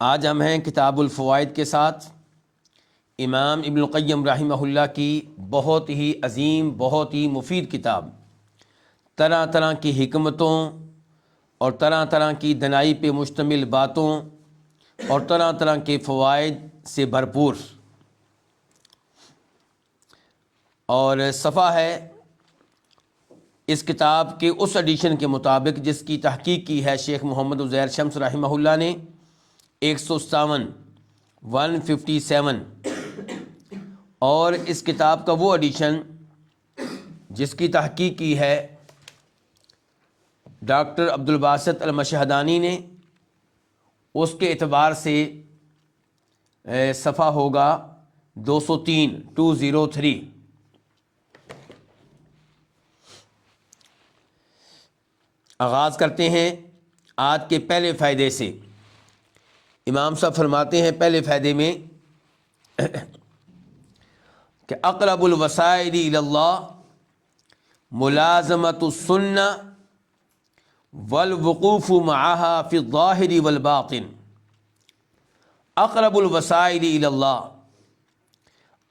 آج ہم ہیں کتاب الفوائد کے ساتھ امام ابن القیم رحمہ اللہ کی بہت ہی عظیم، بہت ہی مفید کتاب، طرح طرح کی حکمتوں اور طرح طرح کی دنائی پہ مشتمل باتوں اور طرح طرح کے فوائد سے بھرپور، اور صفحہ ہے اس کتاب کے اس ایڈیشن کے مطابق جس کی تحقیق کی ہے شیخ محمد عزیر شمس رحمہ اللہ نے، 157 اور اس کتاب کا وہ ایڈیشن جس کی تحقیق کی ہے ڈاکٹر عبدالباسط المشہدانی نے، اس کے اعتبار سے صفحہ ہوگا 203 آغاز کرتے ہیں آج کے پہلے فائدے سے۔ امام صاحب فرماتے ہیں پہلے فائدے میں کہ اقرب الوسائل الی اللہ ملازمۃ السنہ والوقوف معها فی الظاہر والباطن۔ اقرب الوسائل الی اللہ،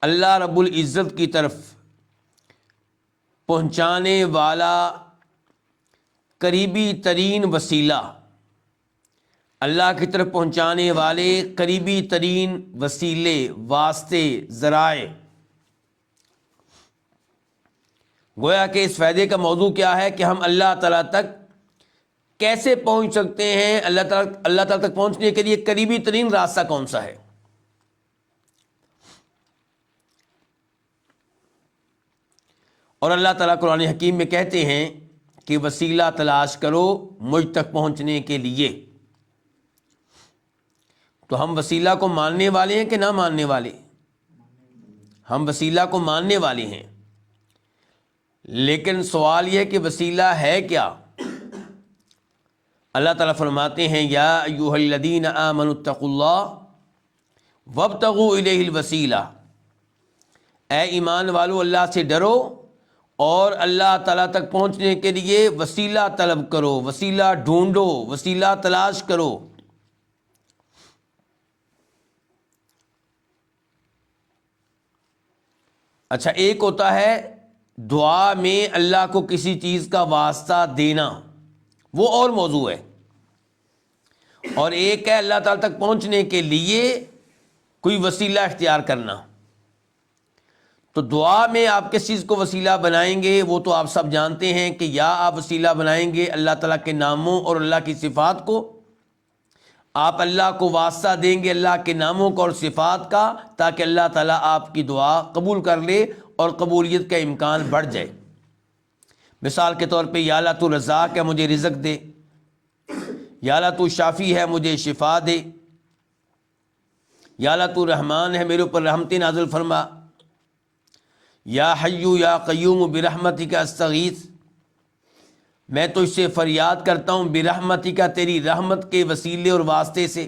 اللہ رب العزت کی طرف پہنچانے والا قریبی ترین وسیلہ، اللہ کی طرف پہنچانے والے قریبی ترین وسیلے، واسطے، ذرائع۔ گویا کہ اس فائدے کا موضوع کیا ہے کہ ہم اللہ تعالیٰ تک کیسے پہنچ سکتے ہیں، اللہ تعالیٰ تک پہنچنے کے لیے قریبی ترین راستہ کون سا ہے۔ اور اللہ تعالیٰ قرآن حکیم میں کہتے ہیں کہ وسیلہ تلاش کرو مجھ تک پہنچنے کے لیے۔ تو ہم وسیلہ کو ماننے والے ہیں کہ نہ ماننے والے؟ ہم وسیلہ کو ماننے والے ہیں، لیکن سوال یہ کہ وسیلہ ہے کیا؟ اللہ تعالیٰ فرماتے ہیں یا ایھا الذین آمنوا اتقوا اللہ وابتغوا الیہ الوسیلہ، اے ایمان والو اللہ سے ڈرو اور اللہ تعالیٰ تک پہنچنے کے لیے وسیلہ طلب کرو، وسیلہ ڈھونڈو، وسیلہ تلاش کرو۔ اچھا، ایک ہوتا ہے دعا میں اللہ کو کسی چیز کا واسطہ دینا، وہ اور موضوع ہے، اور ایک ہے اللہ تعالیٰ تک پہنچنے کے لیے کوئی وسیلہ اختیار کرنا۔ تو دعا میں آپ کس چیز کو وسیلہ بنائیں گے وہ تو آپ سب جانتے ہیں کہ یا آپ وسیلہ بنائیں گے اللہ تعالیٰ کے ناموں اور اللہ کی صفات کو، آپ اللہ کو واسطہ دیں گے اللہ کے ناموں کو اور صفات کا، تاکہ اللہ تعالیٰ آپ کی دعا قبول کر لے اور قبولیت کا امکان بڑھ جائے۔ مثال کے طور پہ یا اللہ تو رزاق ہے مجھے رزق دے، یا اللہ تو شافی ہے مجھے شفا دے، یا اللہ تو رحمان ہے میرے اوپر رحمت نازل فرما، یا حی یا قیوم برحمتک استغیث، میں تو اس سے فریاد کرتا ہوں برحمتک، تیری رحمت کے وسیلے اور واسطے سے۔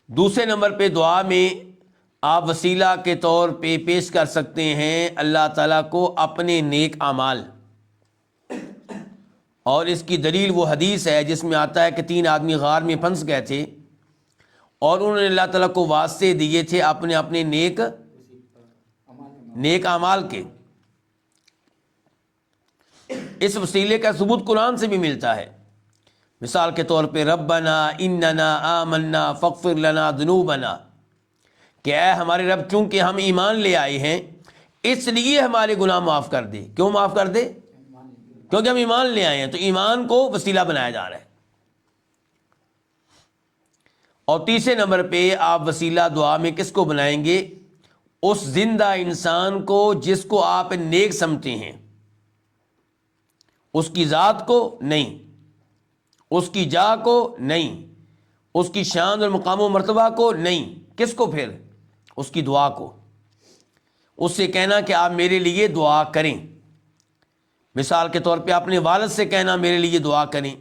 دوسرے نمبر پہ دعا میں آپ وسیلہ کے طور پہ پیش کر سکتے ہیں اللہ تعالیٰ کو اپنے نیک اعمال، اور اس کی دلیل وہ حدیث ہے جس میں آتا ہے کہ 3 آدمی غار میں پھنس گئے تھے اور انہوں نے اللہ تعالیٰ کو واسطے دیے تھے اپنے اپنے نیک اعمال کے۔ اس وسیلے کا ثبوت قرآن سے بھی ملتا ہے۔ مثال کے طور پہ ربنا اننا آمنا فاغفر لنا ذنوبنا، کہ اے ہمارے رب چونکہ ہم ایمان لے آئے ہیں اس لیے ہمارے گناہ معاف کر دے۔ کیوں معاف کر دے؟ کیونکہ ہم ایمان لے آئے ہیں، تو ایمان کو وسیلہ بنایا جا رہا ہے۔ اور تیسرے نمبر پہ آپ وسیلہ دعا میں کس کو بنائیں گے؟ اس زندہ انسان کو جس کو آپ نیک سمجھتے ہیں، اس کی ذات کو نہیں، اس کی جا کو نہیں، اس کی شان اور مقام و مرتبہ کو نہیں، کس کو؟ پھر اس کی دعا کو۔ اس سے کہنا کہ آپ میرے لیے دعا کریں۔ مثال کے طور پہ اپنے والد سے کہنا میرے لیے دعا کریں،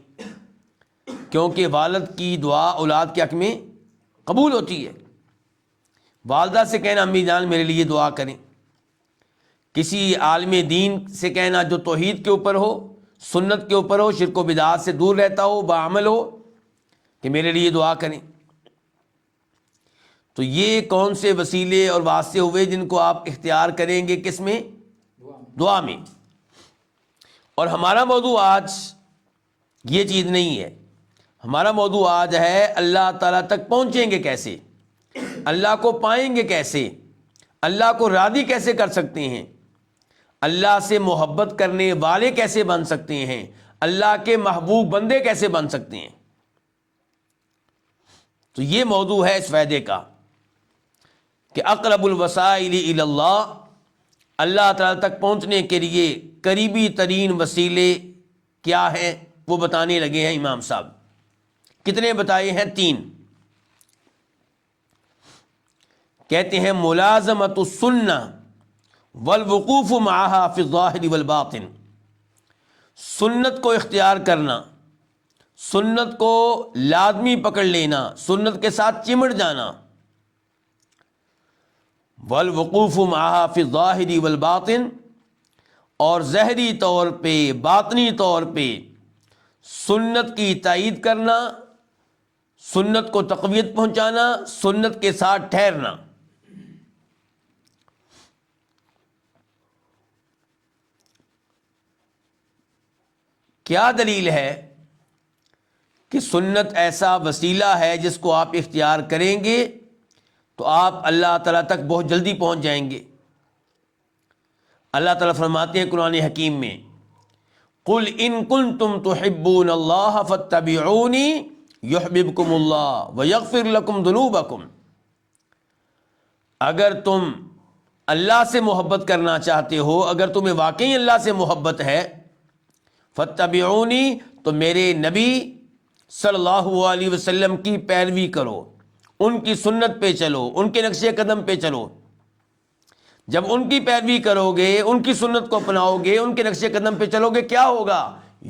کیونکہ والد کی دعا اولاد کے حق میں قبول ہوتی ہے۔ والدہ سے کہنا امی جان میرے لیے دعا کریں۔ کسی عالم دین سے کہنا جو توحید کے اوپر ہو، سنت کے اوپر ہو، شرک و بدعات سے دور رہتا ہو، باعمل ہو، کہ میرے لیے دعا کریں. تو یہ کون سے وسیلے اور واسطے ہوئے جن کو آپ اختیار کریں گے؟ کس میں؟ دعا میں. اور ہمارا موضوع آج یہ چیز نہیں ہے. ہمارا موضوع آج ہے اللہ تعالیٰ تک پہنچیں گے کیسے، اللہ کو پائیں گے کیسے، اللہ کو راضی کیسے کر سکتے ہیں، اللہ سے محبت کرنے والے کیسے بن سکتے ہیں، اللہ کے محبوب بندے کیسے بن سکتے ہیں. تو یہ موضوع ہے اس فائدے کا کہ اقرب الوسائل الی اللہ، اللہ تعالیٰ تک پہنچنے کے لیے قریبی ترین وسیلے کیا ہیں وہ بتانے لگے ہیں امام صاحب. کتنے بتائے ہیں؟ 3. کہتے ہیں ملازمت السنہ والوقوف معہا فی الظاہر والباطن، سنت کو اختیار کرنا، سنت کو لازمی پکڑ لینا، سنت کے ساتھ چمٹ جانا. والوقوف معہا فی الظاہر والباطن، اور ظاہری طور پہ باطنی طور پہ سنت کی تائید کرنا، سنت کو تقویت پہنچانا، سنت کے ساتھ ٹھہرنا. کیا دلیل ہے کہ سنت ایسا وسیلہ ہے جس کو آپ اختیار کریں گے تو آپ اللہ تعالیٰ تک بہت جلدی پہنچ جائیں گے؟ اللہ تعالیٰ فرماتے ہیں قرآن حکیم میں قل ان کنتم تحبون اللہ فاتبعونی یحببکم اللہ ویغفر لکم ذنوبکم، اگر تم اللہ سے محبت کرنا چاہتے ہو، اگر تمہیں واقعی اللہ سے محبت ہے، فاتبعونی تو میرے نبی صلی اللہ علیہ وسلم کی پیروی کرو، ان کی سنت پہ چلو، ان کے نقش قدم پہ چلو. جب ان کی پیروی کرو گے، ان کی سنت کو اپناؤ گے، ان کے نقش قدم پہ چلو گے، کیا ہوگا؟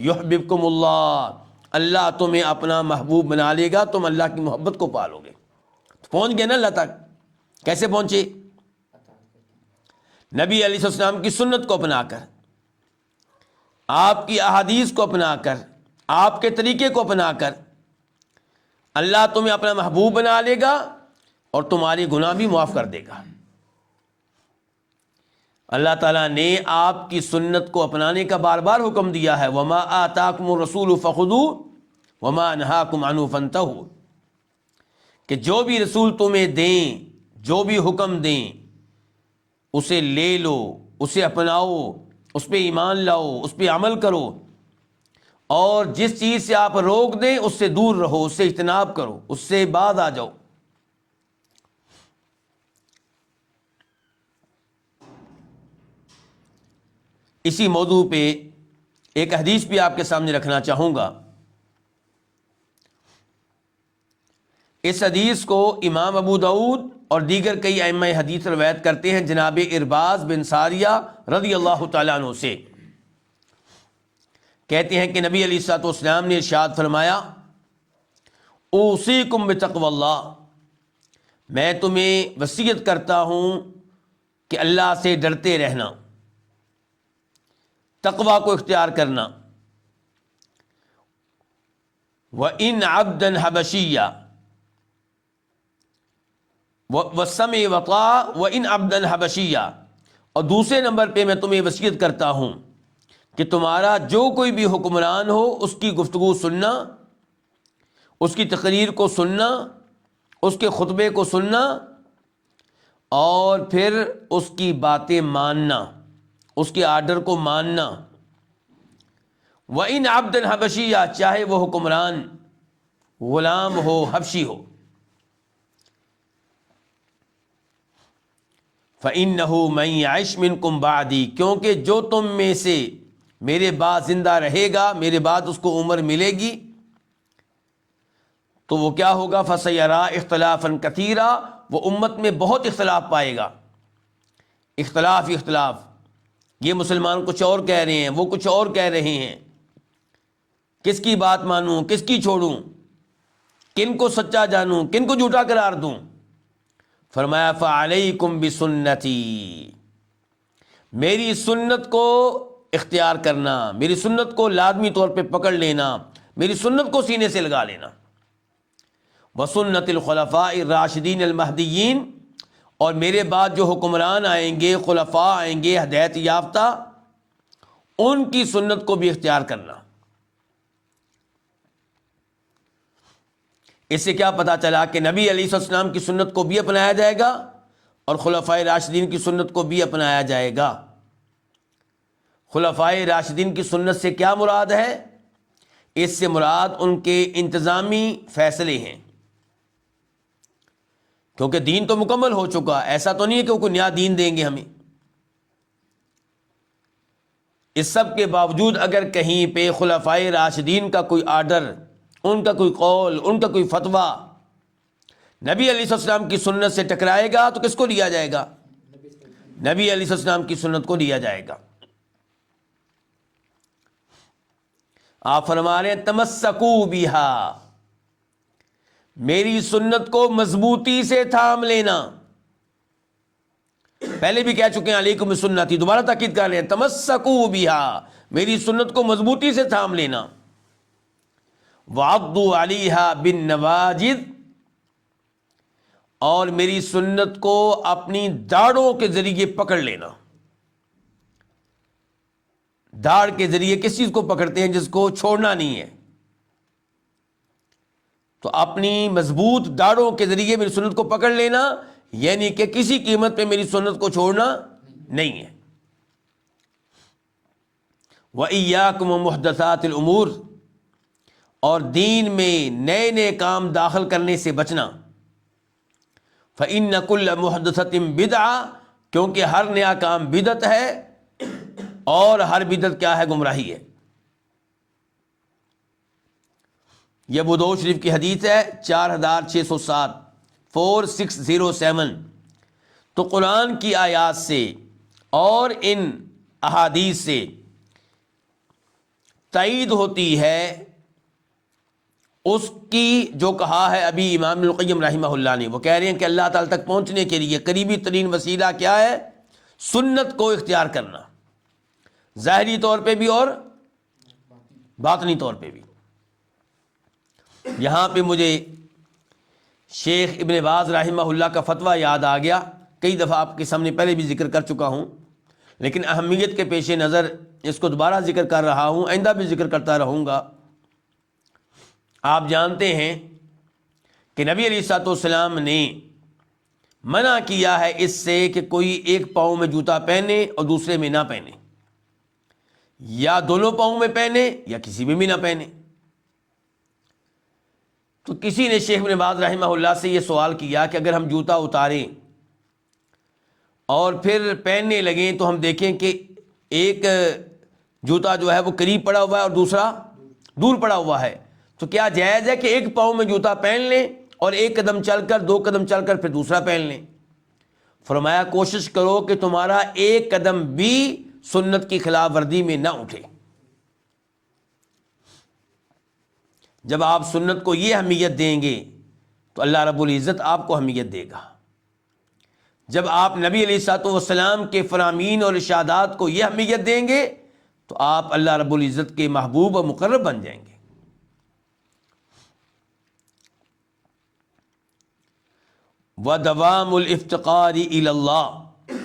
یحببکم اللہ، اللہ تمہیں اپنا محبوب بنا لے گا، تم اللہ کی محبت کو پالو گے. تو پہنچ گئے نا اللہ تک. کیسے پہنچے؟ نبی علیہ السلام کی سنت کو اپنا کر، آپ کی احادیث کو اپنا کر، آپ کے طریقے کو اپنا کر اللہ تمہیں اپنا محبوب بنا لے گا اور تمہاری گناہ بھی معاف کر دے گا. اللہ تعالیٰ نے آپ کی سنت کو اپنانے کا بار بار حکم دیا ہے، وما آتاکم الرسول فخذوہ وما نہاکم عنہ فانتہوا، کہ جو بھی رسول تمہیں دیں، جو بھی حکم دیں، اسے لے لو، اسے اپناؤ، اس پہ ایمان لاؤ، اس پہ عمل کرو، اور جس چیز سے آپ روک دیں اس سے دور رہو، اس سے اجتناب کرو، اس سے باز آ جاؤ. اسی موضوع پہ ایک حدیث بھی آپ کے سامنے رکھنا چاہوں گا. اس حدیث کو امام ابو داؤد اور دیگر کئی ائمہ حدیث روایت کرتے ہیں جناب ارباز بن ساریہ رضی اللہ تعالیٰ عنہ سے. کہتے ہیں کہ نبی علیہ الصلوۃ والسلام نے ارشاد فرمایا اوصیکم بتقوی اللہ، میں تمہیں وصیت کرتا ہوں کہ اللہ سے ڈرتے رہنا، تقوی کو اختیار کرنا. وَإِنْ عَبْدًا حَبَشِيًّا وَالسَّمْعِ وَطَاعَ وَإِنْ عَبْدًا حَبَشِيًّا، اور دوسرے نمبر پہ میں تمہیں وصیت کرتا ہوں کہ تمہارا جو کوئی بھی حکمران ہو اس کی گفتگو سننا، اس کی تقریر کو سننا، اس کے خطبے کو سننا، اور پھر اس کی باتیں ماننا، اس کے آرڈر کو ماننا. وَإِنْ عَبْدًا حَبَشِيًّا، چاہے وہ حکمران غلام ہو، حبشی ہو. فَإِنَّهُ مَن يَعِشْ مِنكُم بَعْدِي، کیونکہ جو تم میں سے میرے بعد زندہ رہے گا، میرے بعد اس کو عمر ملے گی، تو وہ کیا ہوگا؟ فَسَيَرَىٰ اخْتِلَافًا كَثِيرًا، وہ امت میں بہت اختلاف پائے گا. اختلاف ہی اختلاف، یہ مسلمان کچھ اور کہہ رہے ہیں، وہ کچھ اور کہہ رہے ہیں، کس کی بات مانوں، کس کی چھوڑوں، کن کو سچا جانوں، کن کو جھوٹا قرار دوں. فرمایا فَعَلَيْكُمْ بِسُنَّتِي، میری سنت کو اختیار کرنا، میری سنت کو لازمی طور پہ پکڑ لینا، میری سنت کو سینے سے لگا لینا. وسنت الخلفاء الراشدین المہدیین، اور میرے بعد جو حکمران آئیں گے، خلفاء آئیں گے ہدایت یافتہ، ان کی سنت کو بھی اختیار کرنا۔ اس سے کیا پتہ چلا کہ نبی علیہ السلام کی سنت کو بھی اپنایا جائے گا اور خلفائے راشدین کی سنت کو بھی اپنایا جائے گا۔ خلفائے راشدین کی سنت سے کیا مراد ہے؟ اس سے مراد ان کے انتظامی فیصلے ہیں، کیونکہ دین تو مکمل ہو چکا، ایسا تو نہیں ہے کہ وہ کوئی نیا دین دیں گے ہمیں۔ اس سب کے باوجود اگر کہیں پہ خلفائے راشدین کا کوئی آرڈر، ان کا کوئی قول، ان کا کوئی فتویٰ نبی علیہ السلام کی سنت سے ٹکرائے گا تو کس کو لیا جائے گا؟ نبی علیہ السلام کی سنت کو لیا جائے گا۔ آپ فرما رہے ہیں تمسکوا بہا، میری سنت کو مضبوطی سے تھام لینا۔ پہلے بھی کہہ چکے ہیں علیکم بسنتی، دوبارہ تاکید کر رہے ہیں تمسکوا بہا، میری سنت کو مضبوطی سے تھام لینا۔ وعضوا علیہا بالنواجذ، اور میری سنت کو اپنی داڑھوں کے ذریعے پکڑ لینا۔ داڑھ کے ذریعے کس چیز کو پکڑتے ہیں؟ جس کو چھوڑنا نہیں ہے۔ تو اپنی مضبوط داڑھوں کے ذریعے میری سنت کو پکڑ لینا، یعنی کہ کسی قیمت پہ میری سنت کو چھوڑنا نہیں ہے۔ وَإِيَّاكُمْ وَمُحْدَثَاتِ الْأُمُورِ، اور دین میں نئے نئے کام داخل کرنے سے بچنا۔ فَإِنَّ كُلَّ مُحْدَثَةٍ بِدْعَةٍ، کیونکہ ہر نیا کام بدعت ہے، اور ہر بدعت کیا ہے؟ گمراہی ہے۔ یہ ابو داؤد شریف کی حدیث ہے 4607، 4607۔ تو قرآن کی آیات سے اور ان احادیث سے تائید ہوتی ہے اس کی جو کہا ہے ابھی امام ابن القیم رحمہ اللہ نے۔ وہ کہہ رہے ہیں کہ اللہ تعالی تک پہنچنے کے لیے قریبی ترین وسیلہ کیا ہے؟ سنت کو اختیار کرنا، ظاہری طور پہ بھی اور باطنی طور پہ بھی۔ یہاں پہ مجھے شیخ ابن باز رحمہ اللہ کا فتویٰ یاد آ گیا، کئی دفعہ آپ کے سامنے پہلے بھی ذکر کر چکا ہوں، لیکن اہمیت کے پیش نظر اس کو دوبارہ ذکر کر رہا ہوں، آئندہ بھی ذکر کرتا رہوں گا۔ آپ جانتے ہیں کہ نبی علیہ الصلوۃ والسلام نے منع کیا ہے اس سے کہ کوئی ایک پاؤں میں جوتا پہنے اور دوسرے میں نہ پہنے، یا دونوں پاؤں میں پہنے یا کسی میں بھی نہ پہنے۔ تو کسی نے شیخ ابن باز رحمہ اللہ سے یہ سوال کیا کہ اگر ہم جوتا اتاریں اور پھر پہننے لگیں تو ہم دیکھیں کہ ایک جوتا جو ہے وہ قریب پڑا ہوا ہے اور دوسرا دور پڑا ہوا ہے، تو کیا جائز ہے کہ ایک پاؤں میں جوتا پہن لیں اور ایک قدم چل کر، دو قدم چل کر پھر دوسرا پہن لیں؟ فرمایا کوشش کرو کہ تمہارا ایک قدم بھی سنت کی خلاف ورزی میں نہ اٹھے۔ جب آپ سنت کو یہ اہمیت دیں گے تو اللہ رب العزت آپ کو اہمیت دے گا۔ جب آپ نبی علیہ الصلوۃ والسلام کے فرامین اور ارشادات کو یہ اہمیت دیں گے تو آپ اللہ رب العزت کے محبوب و مقرب بن جائیں گے۔ وَدَوَامُ الْإِفْتِقَارِ إِلَى اللَّهِ،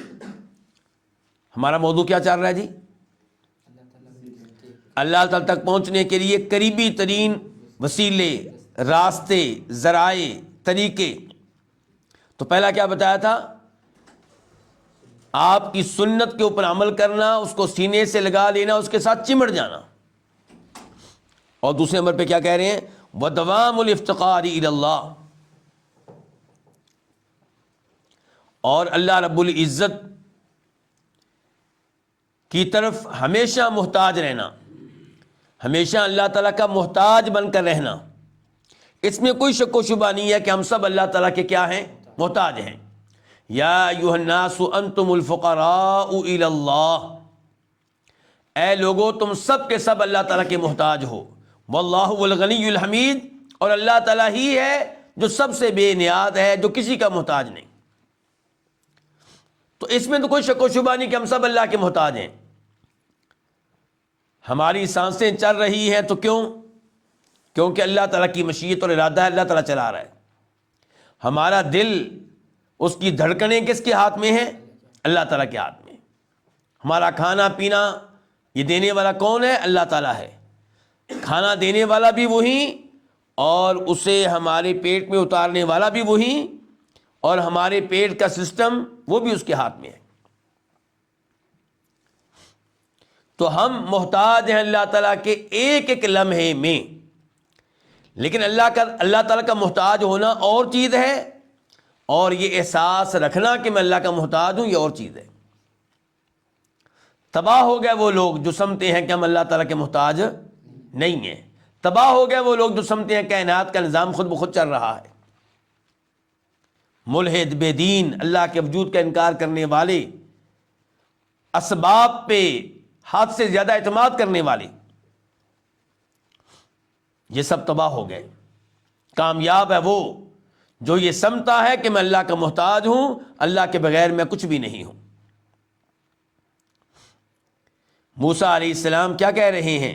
ہمارا موضوع کیا چل رہا ہے جی؟ اللہ تعالی تک پہنچنے کے لیے قریبی ترین وسیلے، راستے، ذرائع، طریقے۔ تو پہلا کیا بتایا تھا؟ آپ کی سنت کے اوپر عمل کرنا، اس کو سینے سے لگا لینا، اس کے ساتھ چمٹ جانا۔ اور دوسرے نمبر پہ کیا کہہ رہے ہیں؟ وَدَوَامُ الْإِفْتِقَارِ إِلَى اللَّهِ، اور اللہ رب العزت کی طرف ہمیشہ محتاج رہنا، ہمیشہ اللہ تعالیٰ کا محتاج بن کر رہنا۔ اس میں کوئی شک و شبہ نہیں ہے کہ ہم سب اللہ تعالیٰ کے کیا ہیں؟ محتاج ہیں۔ یا ایھا الناس انتم الفقراء الی اللہ، اے لوگو تم سب کے سب اللہ تعالیٰ کے محتاج ہو۔ واللہ الغنی الحمید، اور اللہ تعالیٰ ہی ہے جو سب سے بے نیاز ہے، جو کسی کا محتاج نہیں۔ تو اس میں تو کوئی شک و شبہ نہیں کہ ہم سب اللہ کے محتاج ہیں۔ ہماری سانسیں چل رہی ہیں تو کیوں؟ کیونکہ اللہ تعالیٰ کی مشیت اور ارادہ ہے، اللہ تعالیٰ چلا رہا ہے۔ ہمارا دل، اس کی دھڑکنیں کس کے ہاتھ میں ہیں؟ اللہ تعالیٰ کے ہاتھ میں۔ ہمارا کھانا پینا یہ دینے والا کون ہے؟ اللہ تعالیٰ ہے۔ کھانا دینے والا بھی وہی، اور اسے ہمارے پیٹ میں اتارنے والا بھی وہی، اور ہمارے پیٹ کا سسٹم وہ بھی اس کے ہاتھ میں ہے۔ تو ہم محتاج ہیں اللہ تعالیٰ کے ایک ایک لمحے میں، لیکن اللہ تعالیٰ کا محتاج ہونا اور چیز ہے، اور یہ احساس رکھنا کہ میں اللہ کا محتاج ہوں یہ اور چیز ہے۔ تباہ ہو گئے وہ لوگ جو سمجھتے ہیں کہ ہم اللہ تعالیٰ کے محتاج نہیں ہیں، تباہ ہو گئے وہ لوگ جو سمجھتے ہیں کائنات کا نظام خود بخود چل رہا ہے۔ ملحد، بے دین، اللہ کے وجود کا انکار کرنے والے، اسباب پہ حد سے زیادہ اعتماد کرنے والے، یہ سب تباہ ہو گئے۔ کامیاب ہے وہ جو یہ سمجھتا ہے کہ میں اللہ کا محتاج ہوں، اللہ کے بغیر میں کچھ بھی نہیں ہوں۔ موسیٰ علیہ السلام کیا کہہ رہے ہیں؟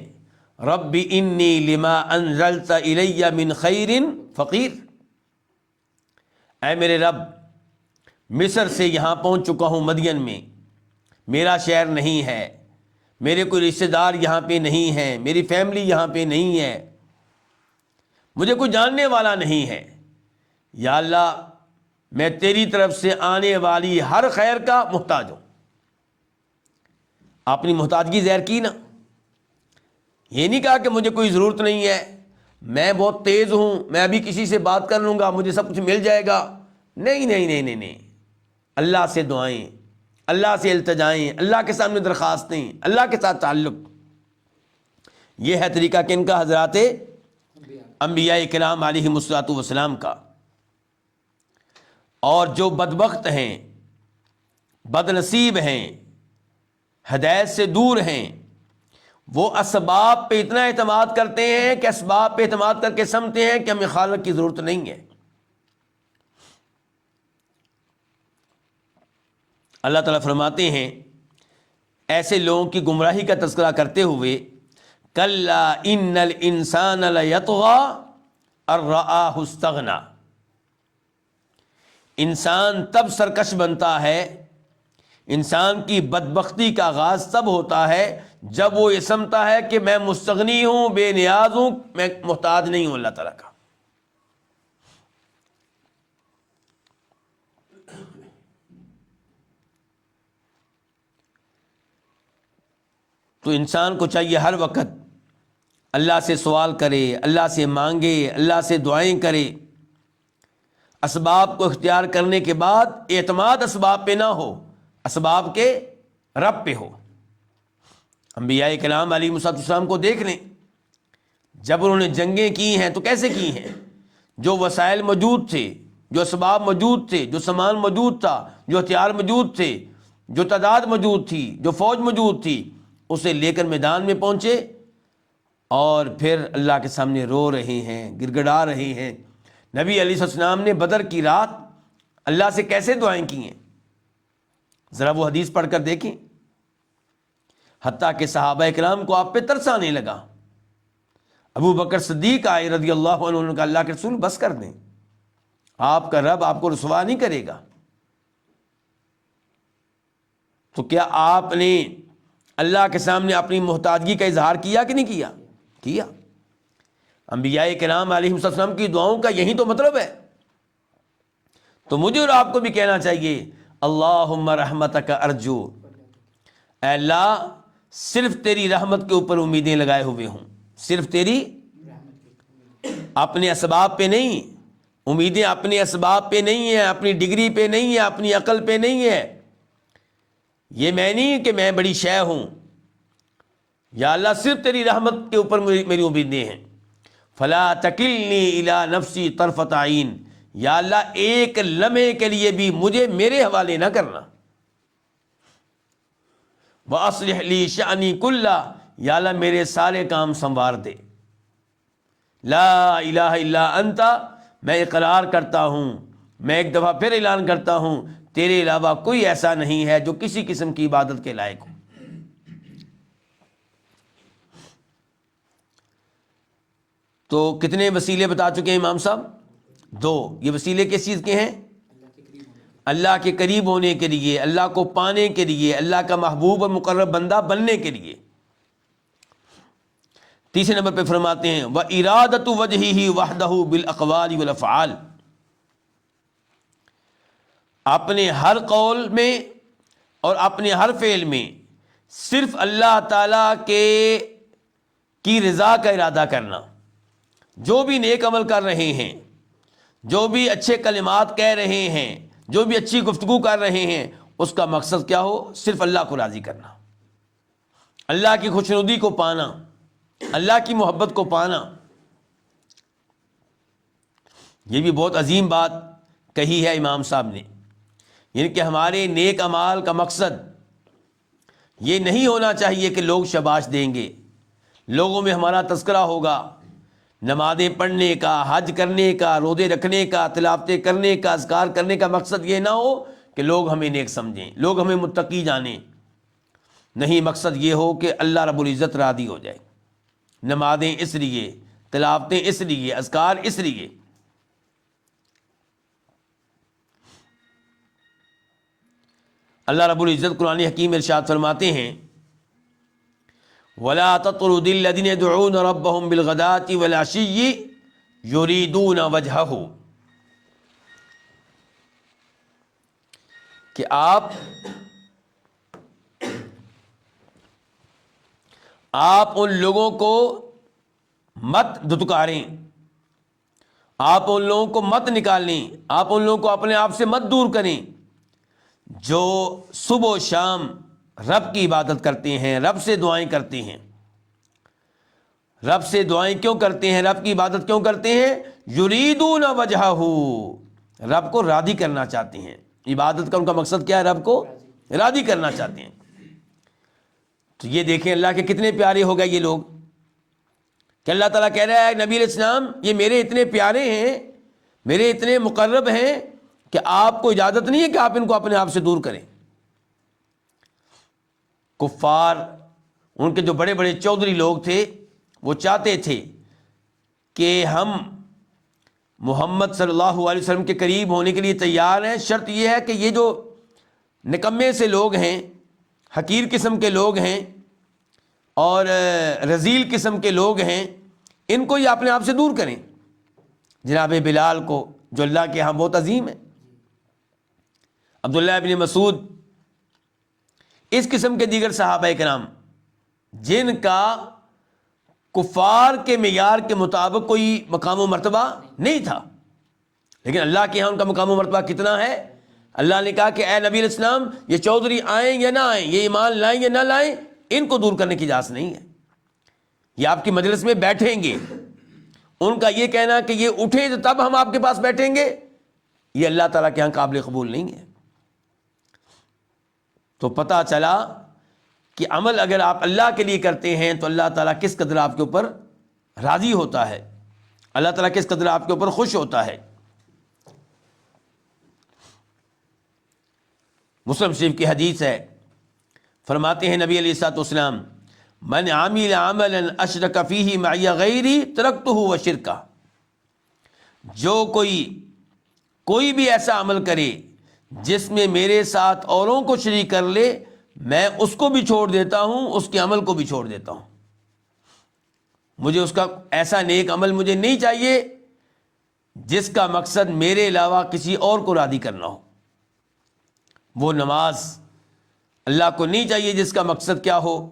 رب انی لما انزلت الی من خیر فقیر، اے میرے رب، مصر سے یہاں پہنچ چکا ہوں مدین میں، میرا شہر نہیں ہے، میرے کوئی رشتہ دار یہاں پہ نہیں ہے، میری فیملی یہاں پہ نہیں ہے، مجھے کوئی جاننے والا نہیں ہے، یا اللہ میں تیری طرف سے آنے والی ہر خیر کا محتاج ہوں۔ اپنی محتاجگی ظاہر کی نا، یہ نہیں کہا کہ مجھے کوئی ضرورت نہیں ہے، میں بہت تیز ہوں، میں ابھی کسی سے بات کر لوں گا مجھے سب کچھ مل جائے گا۔ نہیں نہیں نہیں نہیں نہیں، اللہ سے دعائیں، اللہ سے التجائیں، اللہ کے سامنے درخواستیں، اللہ کے ساتھ تعلق، یہ ہے طریقہ کن کا؟ حضرات انبیاء کرام علیہم الصلوۃ والسلام کا۔ اور جو بدبخت ہیں، بد نصیب ہیں، ہدایت سے دور ہیں، وہ اسباب پہ اتنا اعتماد کرتے ہیں کہ اسباب پہ اعتماد کر کے سمجھتے ہیں کہ ہمیں خالق کی ضرورت نہیں ہے۔ اللہ تعالیٰ فرماتے ہیں ایسے لوگوں کی گمراہی کا تذکرہ کرتے ہوئے، کلا ان الانسان لیطغی ان رآہ استغنی، انسان تب سرکش بنتا ہے، انسان کی بدبختی کا آغاز تب ہوتا ہے جب وہ یہ سمجھتا ہے کہ میں مستغنی ہوں، بے نیاز ہوں، میں محتاج نہیں ہوں اللہ تعالیٰ کا۔ تو انسان کو چاہیے ہر وقت اللہ سے سوال کرے، اللہ سے مانگے، اللہ سے دعائیں کرے، اسباب کو اختیار کرنے کے بعد اعتماد اسباب پہ نہ ہو، اسباب کے رب پہ ہو۔ انبیاء کرام علیہ السلام کو دیکھ لیں، جب انہوں نے جنگیں کی ہیں تو کیسے کی ہیں؟ جو وسائل موجود تھے، جو اسباب موجود تھے، جو سامان موجود تھا، جو ہتھیار موجود تھے، جو تعداد موجود تھی، جو فوج موجود تھی، اسے لے کر میدان میں پہنچے، اور پھر اللہ کے سامنے رو رہے ہیں، گڑ گڑا رہے ہیں۔ نبی علیہ السلام نے بدر کی رات اللہ سے کیسے دعائیں کی ہیں، ذرا وہ حدیث پڑھ کر دیکھیں۔ حتیٰ کہ صحابہ کرام کو آپ پہ ترس آنے لگا۔ ابو بکر صدیق آئے رضی اللہ عنہ، انہوں نے کہا اللہ کے رسول بس کر دیں، آپ کا رب آپ کو رسوا نہیں کرے گا۔ تو کیا آپ نے اللہ کے سامنے اپنی محتاجگی کا اظہار کیا کہ نہیں کیا؟ کیا۔ انبیاء کرام علیہ السلام کی دعاؤں کا یہی تو مطلب ہے۔ تو مجھے اور آپ کو بھی کہنا چاہیے اللہم رحمتک ارجو، اے اللہ صرف تیری رحمت کے اوپر امیدیں لگائے ہوئے ہوں، صرف تیری، اپنے اسباب پہ نہیں، امیدیں اپنے اسباب پہ نہیں ہیں، اپنی ڈگری پہ نہیں ہے، اپنی عقل پہ نہیں ہے، یہ میں نہیں کہ میں بڑی شے ہوں، یا اللہ صرف تیری رحمت کے اوپر میری امیدیں ہیں۔ فلا تکلنی الی نفسی طرفۃ عین، یا اللہ ایک لمحے کے لیے بھی مجھے میرے حوالے نہ کرنا۔ وَأَصْلِحْ لِي شَأْنِي كُلَّهُ، یا اللہ میرے سارے کام سنوار دے۔ لا الہ الا انت، میں اقرار کرتا ہوں، میں ایک دفعہ پھر اعلان کرتا ہوں، تیرے علاوہ کوئی ایسا نہیں ہے جو کسی قسم کی عبادت کے لائق ہو۔ تو کتنے وسیلے بتا چکے ہیں امام صاحب؟ دو یہ وسیلے کس چیز کے ہیں؟ اللہ کے قریب ہونے کے لیے، اللہ کو پانے کے لیے، اللہ کا محبوب اور مقرب بندہ بننے کے لیے۔ تیسرے نمبر پہ فرماتے ہیں وَإِرَادَةُ وَجْهِهِ وَحْدَهُ بِالْأَقْوَالِ وَالْأَفْعَالِ، اپنے ہر قول میں اور اپنے ہر فعل میں صرف اللہ تعالیٰ کی رضا کا ارادہ کرنا۔ جو بھی نیک عمل کر رہے ہیں، جو بھی اچھے کلمات کہہ رہے ہیں، جو بھی اچھی گفتگو کر رہے ہیں، اس کا مقصد کیا ہو؟ صرف اللہ کو راضی کرنا، اللہ کی خوشنودی کو پانا، اللہ کی محبت کو پانا۔ یہ بھی بہت عظیم بات کہی ہے امام صاحب نے، یعنی کہ ہمارے نیک اعمال کا مقصد یہ نہیں ہونا چاہیے کہ لوگ شاباش دیں گے، لوگوں میں ہمارا تذکرہ ہوگا، نمازیں پڑھنے کا، حج کرنے کا، روزے رکھنے کا، تلاوتیں کرنے کا، اذکار کرنے کا مقصد یہ نہ ہو کہ لوگ ہمیں نیک سمجھیں، لوگ ہمیں متقی جانیں۔ نہیں، مقصد یہ ہو کہ اللہ رب العزت راضی ہو جائے۔ نمازیں اس لیے، تلاوتیں اس لیے، اذکار اس لیے۔ اللہ رب العزت قرآن حکیم ارشاد فرماتے ہیں وَلَا تَطْرُدِ الَّذِينَ يَدْعُونَ رَبَّهُمْ بِالْغَدَاةِ وَالْعَشِيِّ يُرِيدُونَ وَجْهَهُ، کہ آپ ان لوگوں کو مت دھتکاریں، آپ ان لوگوں کو مت نکالیں، آپ ان لوگوں کو اپنے آپ سے مت دور کریں جو صبح و شام رب کی عبادت کرتے ہیں، رب سے دعائیں کرتے ہیں۔ رب سے دعائیں کیوں کرتے ہیں؟ رب کی عبادت کیوں کرتے ہیں؟ یریدون وجہہ، رب کو راضی کرنا چاہتے ہیں۔ عبادت کا ان کا مقصد کیا ہے؟ رب کو راضی کرنا چاہتے ہیں۔ تو یہ دیکھیں اللہ کے کتنے پیارے ہو گئے یہ لوگ، کہ اللہ تعالیٰ کہہ رہا ہے نبی علیہ السلام یہ میرے اتنے پیارے ہیں، میرے اتنے مقرب ہیں کہ آپ کو اجازت نہیں ہے کہ آپ ان کو اپنے آپ سے دور کریں۔ کفار، ان کے جو بڑے بڑے چودھری لوگ تھے، وہ چاہتے تھے کہ ہم محمد صلی اللہ علیہ وسلم کے قریب ہونے کے لیے تیار ہیں، شرط یہ ہے کہ یہ جو نکمے سے لوگ ہیں، حقیر قسم کے لوگ ہیں اور رذیل قسم کے لوگ ہیں، ان کو یہ اپنے آپ سے دور کریں۔ جناب بلال کو، جو اللہ کے ہاں بہت عظیم ہے، عبداللہ ابن مسعود، اس قسم کے دیگر صحابہ کرام جن کا کفار کے معیار کے مطابق کوئی مقام و مرتبہ نہیں تھا، لیکن اللہ کے ہاں ان کا مقام و مرتبہ کتنا ہے۔ اللہ نے کہا کہ اے نبی علیہ السلام یہ چودھری آئیں یا نہ آئیں، یہ ایمان لائیں یا نہ لائیں، ان کو دور کرنے کی اجازت نہیں ہے۔ یہ آپ کی مجلس میں بیٹھیں گے، ان کا یہ کہنا کہ یہ اٹھیں تو تب ہم آپ کے پاس بیٹھیں گے، یہ اللہ تعالیٰ کے ہاں قابل قبول نہیں ہے۔ تو پتہ چلا کہ عمل اگر آپ اللہ کے لیے کرتے ہیں تو اللہ تعالیٰ کس قدر آپ کے اوپر راضی ہوتا ہے، اللہ تعالیٰ کس قدر آپ کے اوپر خوش ہوتا ہے۔ مسلم شریف کی حدیث ہے، فرماتے ہیں نبی علیہ الصلوۃ والسلام من عمل عملا اشرک فیہ معی غیری ترکتہ وشرکہ، جو کوئی بھی ایسا عمل کرے جس میں میرے ساتھ اوروں کو شریک کر لے، میں اس کو بھی چھوڑ دیتا ہوں، اس کے عمل کو بھی چھوڑ دیتا ہوں۔ مجھے اس کا ایسا نیک عمل مجھے نہیں چاہیے جس کا مقصد میرے علاوہ کسی اور کو راضی کرنا ہو۔ وہ نماز اللہ کو نہیں چاہیے جس کا مقصد کیا ہو،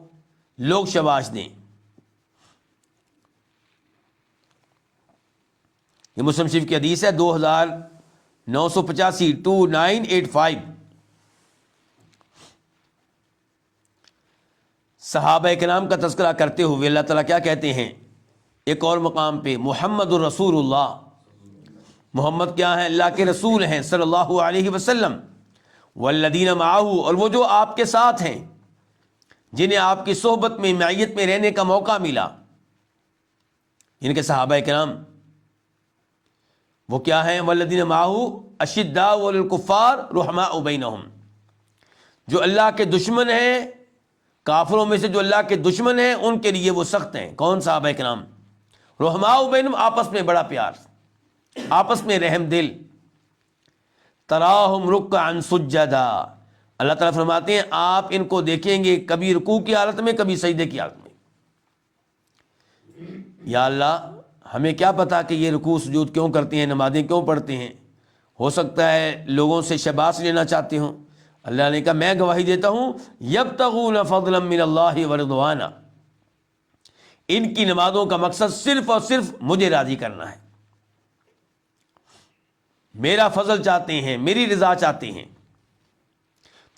لوگ شاباش دیں۔ یہ مسلم شریف کی حدیث ہے 2985 2985۔ صحابہ کرام کا تذکرہ کرتے ہوئے اللہ تعالیٰ کیا کہتے ہیں ایک اور مقام پہ؟ محمد الرسول اللہ، محمد کیا ہیں؟ اللہ کے رسول ہیں صلی اللہ علیہ وسلم۔ والذین معہ، اور وہ جو آپ کے ساتھ ہیں، جنہیں آپ کی صحبت میں، معیت میں رہنے کا موقع ملا، ان کے صحابہ کرام وہ کیا ہیں؟ والذین معہ اشداء علی الکفار رحماء بینہم، جو اللہ کے دشمن ہیں، کافروں میں سے جو اللہ کے دشمن ہیں ان کے لیے وہ سخت ہیں۔ کون؟ صحابہ کرام۔ رحماء بینہم، آپس میں بڑا پیار، آپس میں رحم دل. تراہم رکعا سجدا، اللہ تعالیٰ فرماتے ہیں آپ ان کو دیکھیں گے کبھی رکوع کی حالت میں، کبھی سجدے کی حالت میں. یا اللہ ہمیں کیا پتا کہ یہ رکوع سجود کیوں کرتے ہیں، نمازیں کیوں پڑھتے ہیں، ہو سکتا ہے لوگوں سے شباش لینا چاہتے ہوں. اللہ نے کہا میں گواہی دیتا ہوں یبتغون فضلا من اللہ ورضوانا، ان کی نمازوں کا مقصد صرف اور صرف مجھے راضی کرنا ہے، میرا فضل چاہتے ہیں، میری رضا چاہتے ہیں.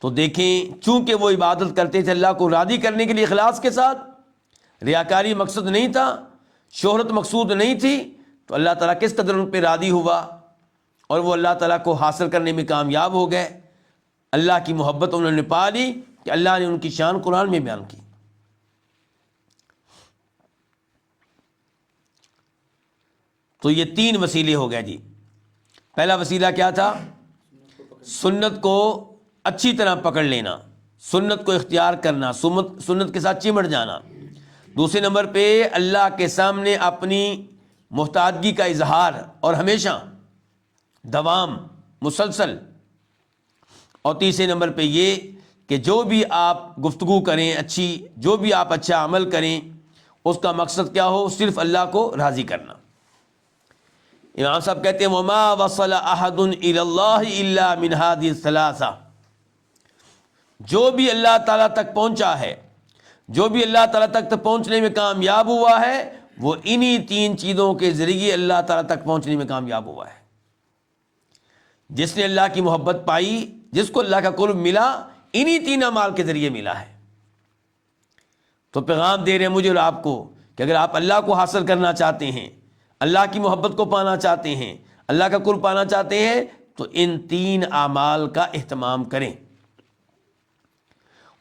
تو دیکھیں چونکہ وہ عبادت کرتے تھے اللہ کو راضی کرنے کے لیے اخلاص کے ساتھ، ریاکاری مقصد نہیں تھا، شہرت مقصود نہیں تھی، تو اللہ تعالیٰ کس قدر ان پہ راضی ہوا اور وہ اللہ تعالیٰ کو حاصل کرنے میں کامیاب ہو گئے. اللہ کی محبت انہوں نے پا لی کہ اللہ نے ان کی شان قرآن میں بیان کی. تو یہ 3 وسیلے ہو گئے جی. پہلا وسیلہ کیا تھا؟ سنت کو اچھی طرح پکڑ لینا، سنت کو اختیار کرنا، سنت کے ساتھ چمٹ جانا. دوسرے نمبر پہ اللہ کے سامنے اپنی محتاجگی کا اظہار، اور ہمیشہ دوام مسلسل. اور تیسرے نمبر پہ یہ کہ جو بھی آپ گفتگو کریں اچھی، جو بھی آپ اچھا عمل کریں، اس کا مقصد کیا ہو؟ صرف اللہ کو راضی کرنا. امام صاحب کہتے ہیں وما وصل احد الی اللہ الا من هذه الثلاثه، جو بھی اللہ تعالیٰ تک پہنچا ہے، جو بھی اللہ تعالیٰ تک پہنچنے میں کامیاب ہوا ہے، وہ انہی 3 چیزوں کے ذریعے اللہ تعالیٰ تک پہنچنے میں کامیاب ہوا ہے. جس نے اللہ کی محبت پائی، جس کو اللہ کا قرب ملا، انہی 3 اعمال کے ذریعے ملا ہے. تو پیغام دے رہے ہیں مجھے اور آپ کو کہ اگر آپ اللہ کو حاصل کرنا چاہتے ہیں، اللہ کی محبت کو پانا چاہتے ہیں، اللہ کا قرب پانا چاہتے ہیں، تو ان 3 اعمال کا اہتمام کریں.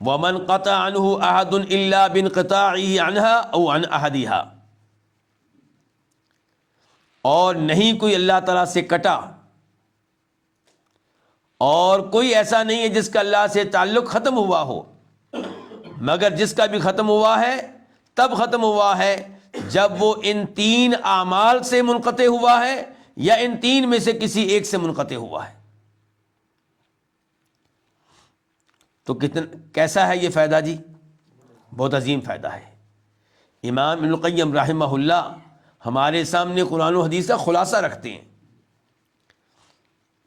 وَمَنْ قَطَعَ عَنْهُ أَحَدٌ إِلَّا بِانْقِطَاعِهِ عَنْهَا أَوْ عَنْ أَحَدِهَا، اور نہیں کوئی اللہ تعالیٰ سے کٹا، اور کوئی ایسا نہیں ہے جس کا اللہ سے تعلق ختم ہوا ہو، مگر جس کا بھی ختم ہوا ہے تب ختم ہوا ہے جب وہ ان 3 اعمال سے منقطع ہوا ہے یا ان 3 میں سے کسی ایک سے منقطع ہوا ہے. تو کیسا ہے یہ فائدہ جی؟ بہت عظیم فائدہ ہے. امام ابن القیم رحمہ اللہ ہمارے سامنے قرآن و حدیث کا خلاصہ رکھتے ہیں.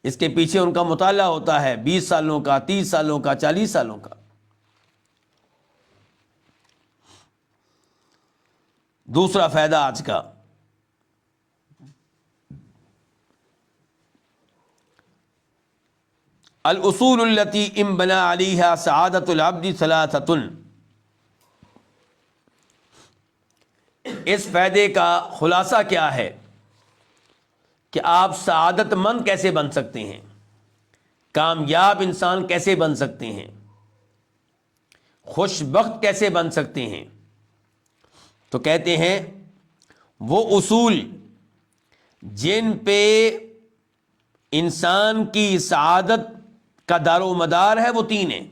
اس کے پیچھے ان کا مطالعہ ہوتا ہے 20 سالوں کا، 30 سالوں کا، 40 سالوں کا. دوسرا فائدہ آج کا، الاصول التي انبنى عليها سعادة العبد ثلاثة. اس فائدے کا خلاصہ کیا ہے کہ آپ سعادت مند کیسے بن سکتے ہیں، کامیاب انسان کیسے بن سکتے ہیں، خوش بخت کیسے بن سکتے ہیں. تو کہتے ہیں وہ اصول جن پہ انسان کی سعادت کا دار و مدار ہے وہ 3 ہیں.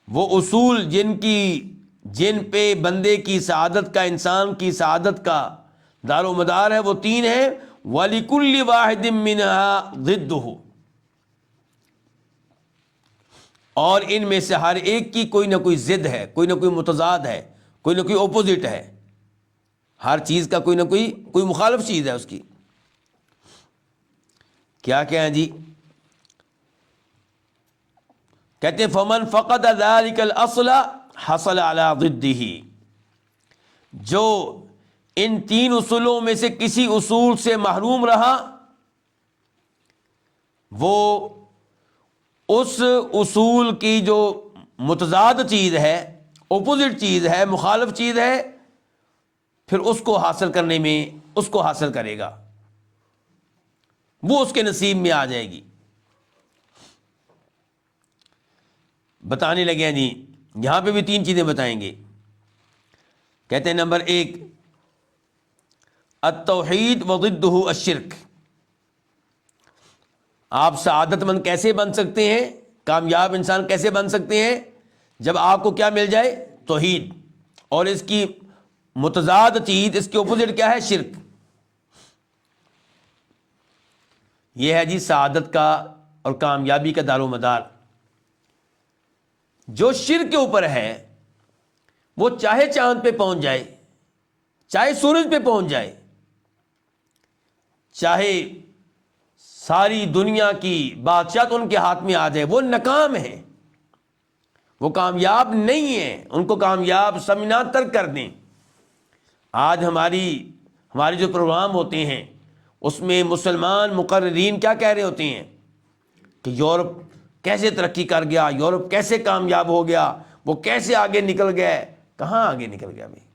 وہ اصول جن پہ بندے کی سعادت کا، انسان کی سعادت کا دار و مدار ہے وہ 3 ہیں. وَلِكُلِّ وَاحِدٍ مِّنْهَا ضِدُّهُ، اور ان میں سے ہر ایک کی کوئی نہ کوئی ضد ہے، کوئی نہ کوئی متضاد ہے، کوئی نہ کوئی اپوزٹ ہے. ہر چیز کا کوئی نہ کوئی مخالف چیز ہے اس کی. کیا ہیں جی؟ کہتے ہیں فمن فقد ذلك الاصل حصل على ضده، جو ان 3 اصولوں میں سے کسی اصول سے محروم رہا، وہ اس اصول کی جو متضاد چیز ہے، اپوزٹ چیز ہے، مخالف چیز ہے، پھر اس کو حاصل کرنے میں اس کو حاصل کرے گا، وہ اس کے نصیب میں آ جائے گی. بتانے لگے ہیں جی، یہاں پہ بھی 3 چیزیں بتائیں گے. کہتے ہیں نمبر 1 التوحید وضدہ الشرک. آپ سعادت مند کیسے بن سکتے ہیں، کامیاب انسان کیسے بن سکتے ہیں؟ جب آپ کو کیا مل جائے؟ توحید، اور اس کی متضاد چیز، اس کے اپوزٹ کیا ہے؟ شرک. یہ ہے جی سعادت کا اور کامیابی کا دار و مدار۔ جو شرک کے اوپر ہے وہ چاہے چاند پہ پہنچ جائے، چاہے سورج پہ پہنچ جائے، چاہے ساری دنیا کی بادشاہت ان کے ہاتھ میں آ جائے، وہ ناکام ہیں، وہ کامیاب نہیں ہیں، ان کو کامیاب سمجھنا ترک کر دیں۔ آج ہمارے جو پروگرام ہوتے ہیں اس میں مسلمان مقررین کیا کہہ رہے ہوتے ہیں کہ یورپ کیسے ترقی کر گیا، یورپ کیسے کامیاب ہو گیا، وہ کیسے آگے نکل گئے۔ کہاں آگے نکل گیا بھائی؟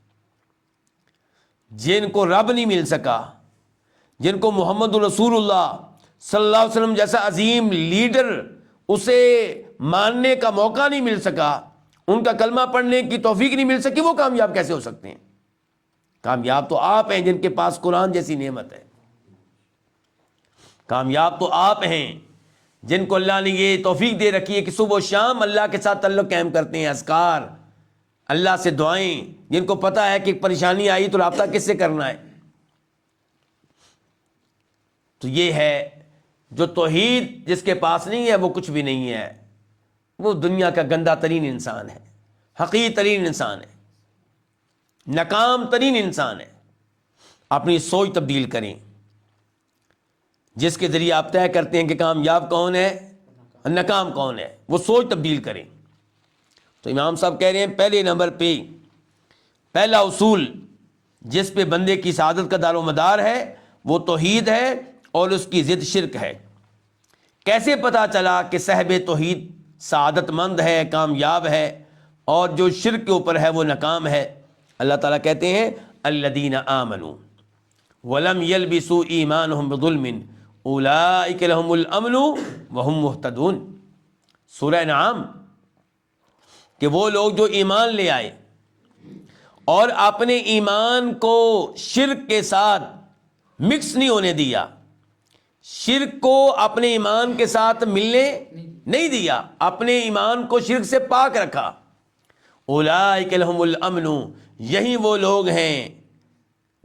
جن کو رب نہیں مل سکا، جن کو محمد رسول اللہ صلی اللہ علیہ وسلم جیسا عظیم لیڈر اسے ماننے کا موقع نہیں مل سکا، ان کا کلمہ پڑھنے کی توفیق نہیں مل سکی، وہ کامیاب کیسے ہو سکتے ہیں؟ کامیاب تو آپ ہیں جن کے پاس قرآن جیسی نعمت ہے، کامیاب تو آپ ہیں جن کو اللہ نے یہ توفیق دے رکھی ہے کہ صبح و شام اللہ کے ساتھ تعلق قائم کرتے ہیں، اذکار، اللہ سے دعائیں، جن کو پتہ ہے کہ پریشانی آئی تو رابطہ کس سے کرنا ہے۔ تو یہ ہے جو توحید جس کے پاس نہیں ہے وہ کچھ بھی نہیں ہے، وہ دنیا کا گندہ ترین انسان ہے، حقیر ترین انسان ہے، ناکام ترین انسان ہے۔ اپنی سوچ تبدیل کریں، جس کے ذریعے آپ طے کرتے ہیں کہ کامیاب کون ہے، ناکام کون ہے، وہ سوچ تبدیل کریں۔ تو امام صاحب کہہ رہے ہیں پہلے نمبر پہ پہلا اصول جس پہ بندے کی سعادت کا دار و مدار ہے وہ توحید ہے اور اس کی ضد شرک ہے۔ کیسے پتا چلا کہ صاحب توحید سعادت مند ہے، کامیاب ہے، اور جو شرک کے اوپر ہے وہ ناکام ہے؟ اللہ تعالیٰ کہتے ہیں الذین آمنوا ولم یلبسوا ایمانہم بظلم اولئک لہم الامن وہم مہتدون۔ سورہ انعام کہ وہ لوگ جو ایمان لے آئے اور اپنے ایمان کو شرک کے ساتھ مکس نہیں ہونے دیا، شرک کو اپنے ایمان کے ساتھ ملنے نہیں دیا، اپنے ایمان کو شرک سے پاک رکھا، اولئک لہم الامن، یہی وہ لوگ ہیں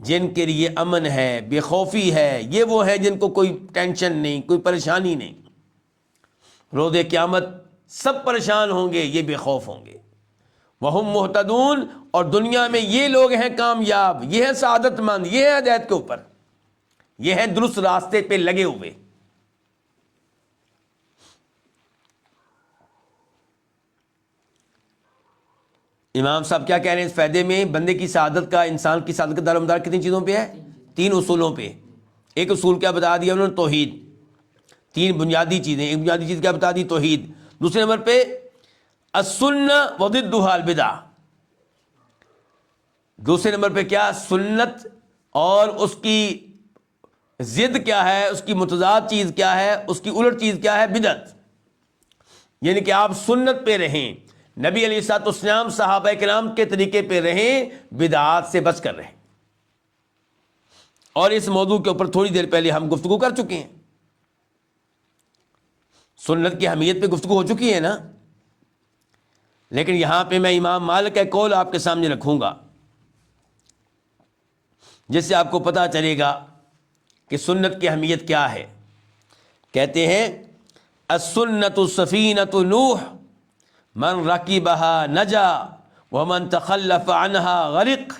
جن کے لیے امن ہے، بے خوفی ہے، یہ وہ ہے جن کو کوئی ٹینشن نہیں، کوئی پریشانی نہیں۔ روز قیامت سب پریشان ہوں گے، یہ بے خوف ہوں گے۔ وہم مہتدون، اور دنیا میں یہ لوگ ہیں کامیاب، یہ ہیں سعادت مند، یہ ہیں ہدایت کے اوپر، یہ ہیں درست راستے پہ لگے ہوئے۔ امام صاحب کیا کہہ رہے ہیں اس فائدے میں؟ بندے کی سعادت کا، انسان کی سعادت کا دار و مدار کتنی چیزوں پہ ہے؟ 3 اصولوں پہ۔ ایک اصول کیا بتا دیا انہوں نے؟ توحید۔ 3 بنیادی چیزیں، ایک بنیادی چیز کیا بتا دی؟ توحید۔ دوسرے نمبر پہ السنہ وضدھا البدع، دوسرے نمبر پہ کیا؟ سنت، اور اس کی ضد کیا ہے، اس کی متضاد چیز کیا ہے، اس کی الٹ چیز کیا ہے؟ بدعت۔ یعنی کہ آپ سنت پہ رہیں، نبی علیہ الصلوۃ والسلام صحابہ کرام کے طریقے پہ رہیں، بدعات سے بچ کر رہیں۔ اور اس موضوع کے اوپر تھوڑی دیر پہلے ہم گفتگو کر چکے ہیں، سنت کی اہمیت پہ گفتگو ہو چکی ہے نا۔ لیکن یہاں پہ میں امام مالک کا قول آپ کے سامنے رکھوں گا جس سے آپ کو پتہ چلے گا کہ سنت کی اہمیت کیا ہے۔ کہتے ہیں السنت سفینۃ نوح من رکبها نجا ومن تخلف عنها غرق۔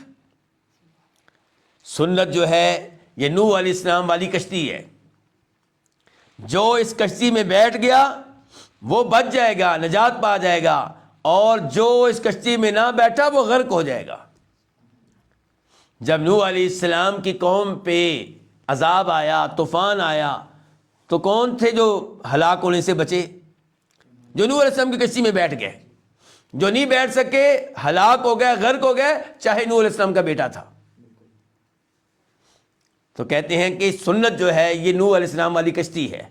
سنت جو ہے یہ نوح علیہ السلام والی کشتی ہے، جو اس کشتی میں بیٹھ گیا وہ بچ جائے گا، نجات پا جائے گا، اور جو اس کشتی میں نہ بیٹھا وہ غرق ہو جائے گا۔ جب نوح علیہ السلام کی قوم پہ عذاب آیا، طوفان آیا، تو کون تھے جو ہلاک ہونے سے بچے؟ جو نوح علیہ السلام کی کشتی میں بیٹھ گئے۔ جو نہیں بیٹھ سکے ہلاک ہو گئے، غرق ہو گئے، چاہے نوح علیہ السلام کا بیٹا تھا۔ تو کہتے ہیں کہ سنت جو ہے یہ نوح علیہ السلام والی کشتی ہے،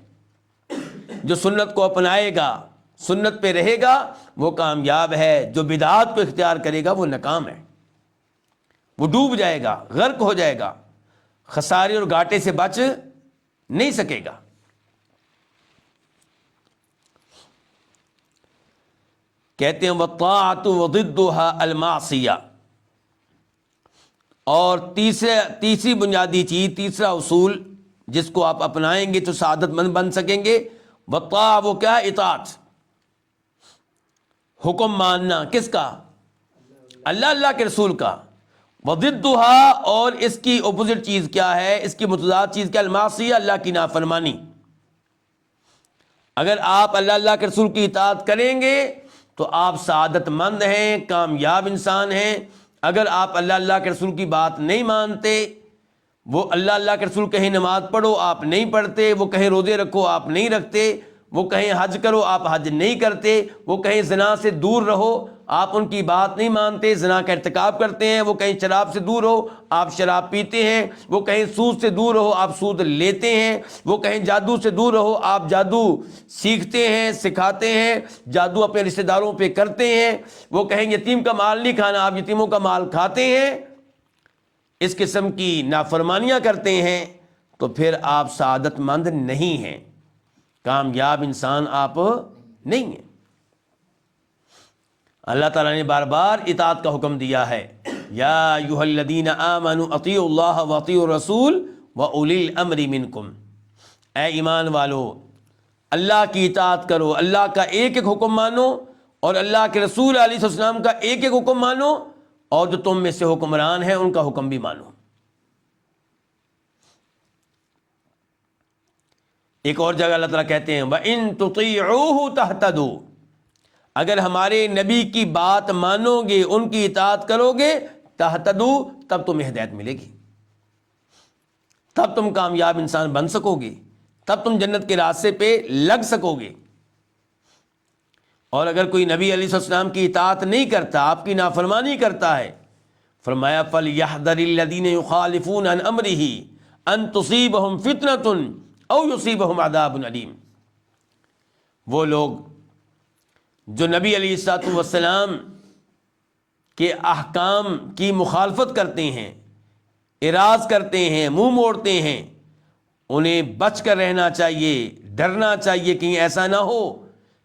جو سنت کو اپنائے گا، سنت پہ رہے گا، وہ کامیاب ہے۔ جو بدعات کو اختیار کرے گا وہ ناکام ہے، وہ ڈوب جائے گا، غرق ہو جائے گا، خسارے اور گھاٹے سے بچ نہیں سکے گا۔ کہتے ہیں والطاعۃ وضدها المعصیہ۔ اور تیسری بنیادی چیز، تیسرا اصول جس کو آپ اپنائیں گے تو سعادت مند بن سکیں گے۔ وطاعہ وہ کیا ہے؟ اطاعت، حکم ماننا، کس کا؟ اللہ کے رسول کا۔ وضدھا، اور اس کی اپوزٹ چیز کیا ہے، اس کی متضاد چیز کیا؟ المعصیہ، اللہ کی نافرمانی۔ اگر آپ اللہ کے رسول کی اطاعت کریں گے تو آپ سعادت مند ہیں، کامیاب انسان ہیں۔ اگر آپ اللہ کے رسول کی بات نہیں مانتے، وہ اللہ کے رسول کہیں نماز پڑھو آپ نہیں پڑھتے، وہ کہیں روزے رکھو آپ نہیں رکھتے، وہ کہیں حج کرو آپ حج نہیں کرتے، وہ کہیں زنا سے دور رہو آپ ان کی بات نہیں مانتے، زنا کا ارتکاب کرتے ہیں، وہ کہیں شراب سے دور ہو آپ شراب پیتے ہیں، وہ کہیں سود سے دور رہو آپ سود لیتے ہیں، وہ کہیں جادو سے دور رہو آپ جادو سیکھتے ہیں، سکھاتے ہیں، جادو اپنے رشتہ داروں پہ کرتے ہیں، وہ کہیں یتیم کا مال نہیں کھانا آپ یتیموں کا مال کھاتے ہیں، اس قسم کی نافرمانیاں کرتے ہیں، تو پھر آپ سعادت مند نہیں ہیں، کامیاب انسان آپ نہیں ہیں۔ اللہ تعالیٰ نے بار بار اطاعت کا حکم دیا ہے، یا ایھا الذین آمنوا اطیعوا اللہ واطیعوا الرسول واولی الامر منکم، اے ایمان والو اللہ کی اطاعت کرو، اللہ کا ایک ایک حکم مانو، اور اللہ کے رسول علیہ السلام کا ایک ایک حکم مانو، اور جو تم میں سے حکمران ہیں ان کا حکم بھی مانو۔ ایک اور جگہ اللہ تعالیٰ کہتے ہیں وَإِن تُطِيعُوهُ تَهْتَدُوا، اگر ہمارے نبی کی بات مانو گے، ان کی اطاعت کرو گے، تَهْتَدُوا، تب تمہیں ہدایت ملے گی، تب تم کامیاب انسان بن سکو گے، تب تم جنت کے راستے پہ لگ سکو گے۔ اور اگر کوئی نبی علیہ السلام کی اطاعت نہیں کرتا، آپ کی نافرمانی کرتا ہے، فرمایا فَلْيَحْذَرِ الَّذِينَ يُخَالِفُونَ عَنْ أَمْرِهِ أَن تُصِيبَهُمْ فِتْنَةٌ أَوْ يُصِيبَهُمْ عَذَابٌ علیم، وہ لوگ جو نبی علیہ السلام کے احکام کی مخالفت کرتے ہیں، اعراض کرتے ہیں، منہ موڑتے ہیں، انہیں بچ کر رہنا چاہیے، ڈرنا چاہیے کہیں ایسا نہ ہو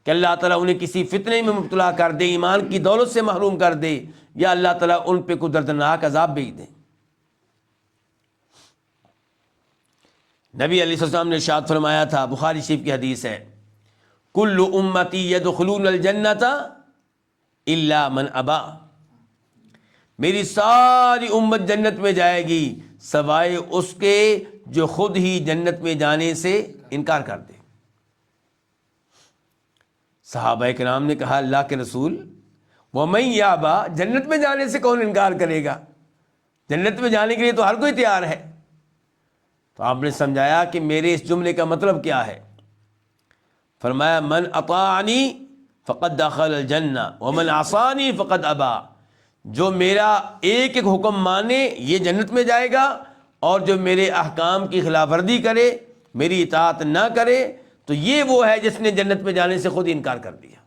کہ اللہ تعالیٰ انہیں کسی فتنے میں مبتلا کر دے، ایمان کی دولت سے محروم کر دے، یا اللہ تعالیٰ ان پہ کوئی دردناک عذاب بھیج دے۔ نبی علیہ السلام نے ارشاد فرمایا تھا، بخاری شریف کی حدیث ہے، کل امتی یدخلون الجنت الا من ابا، میری ساری امت جنت میں جائے گی سوائے اس کے جو خود ہی جنت میں جانے سے انکار کر دے۔ صحابہ کرام نے کہا اللہ کے رسول وَمَن یَأْبَى، جنت میں جانے سے کون انکار کرے گا؟ جنت میں جانے کے لیے تو ہر کوئی تیار ہے۔ تو آپ نے سمجھایا کہ میرے اس جملے کا مطلب کیا ہے؟ فرمایا من اطاعنی فقد دخل الجنہ ومن عصانی فقد ابا، جو میرا ایک ایک حکم مانے یہ جنت میں جائے گا، اور جو میرے احکام کی خلاف ورزی کرے، میری اطاعت نہ کرے، تو یہ وہ ہے جس نے جنت میں جانے سے خود انکار کر دیا۔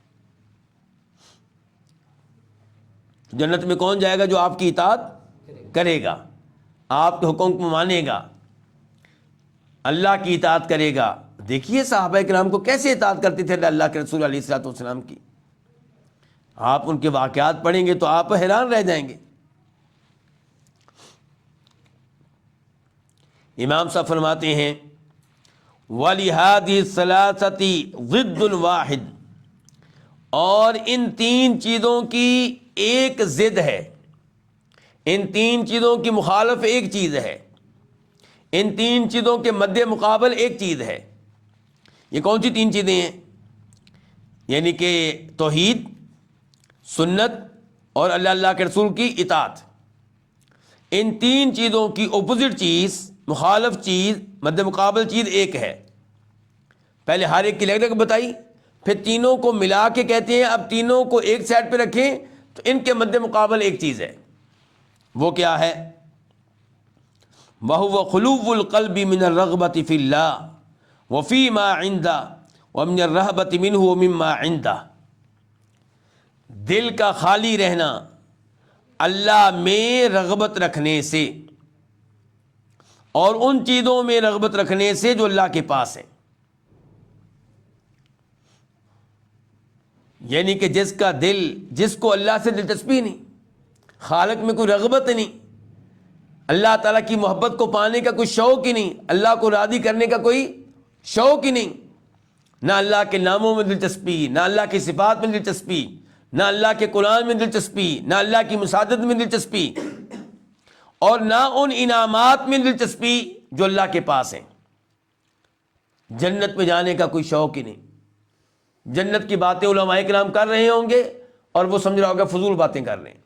جنت میں کون جائے گا؟ جو آپ کی اطاعت کرے گا، آپ کے حکم کو مانے گا، اللہ کی اطاعت کرے گا۔ دیکھیے صحابہ کرام کو کیسے اطاعت کرتے تھے اللہ کے رسول علیہ الصلوۃ والسلام کی، آپ ان کے واقعات پڑھیں گے تو آپ حیران رہ جائیں گے۔ امام صاحب فرماتے ہیں وَلِهَذِهِ الثَّلَاثَةِ ضِدٌّ وَاحِدٌ، اور ان تین چیزوں کی ایک ضد ہے، ان تین چیزوں کی مخالف ایک چیز ہے، ان تین چیزوں کے مد مقابل ایک چیز ہے۔ یہ کون سی تین چیزیں ہیں؟ یعنی کہ توحید، سنت اور اللہ کے رسول کی اطاعت۔ ان تین چیزوں کی اپوزٹ چیز، مخالف چیز، مد مقابل چیز ایک ہے۔ پہلے ہر ایک کی الگ الگ بتائی، پھر تینوں کو ملا کے کہتے ہیں اب تینوں کو ایک سائڈ پہ رکھیں تو ان کے مد مقابل ایک چیز ہے۔ وہ کیا ہے؟ وَهُوَ خُلُوُّ الْقَلْبِ مِنَ الرَّغْبَةِ فِي اللَّهِ وَفِي مَا عِندَهُ وَمِنَ الرَّهْبَةِ مِنْهُ وَمِمَّا عِندَهُ، دل کا خالی رہنا اللہ میں رغبت رکھنے سے، اور ان چیزوں میں رغبت رکھنے سے جو اللہ کے پاس ہیں۔ یعنی کہ جس کا دل، جس کو اللہ سے دلچسپی نہیں، خالق میں کوئی رغبت نہیں، اللہ تعالیٰ کی محبت کو پانے کا کوئی شوق ہی نہیں، اللہ کو راضی کرنے کا کوئی شوق ہی نہیں، نہ اللہ کے ناموں میں دلچسپی، نہ اللہ کی صفات میں دلچسپی، نہ اللہ کے قرآن میں دلچسپی، نہ اللہ کی مساعدت میں دلچسپی، اور نہ ان انعامات میں دلچسپی جو اللہ کے پاس ہیں۔ جنت میں جانے کا کوئی شوق ہی نہیں۔ جنت کی باتیں علماء کرام کر رہے ہوں گے اور وہ سمجھ رہا ہوگا فضول باتیں کر رہے ہیں۔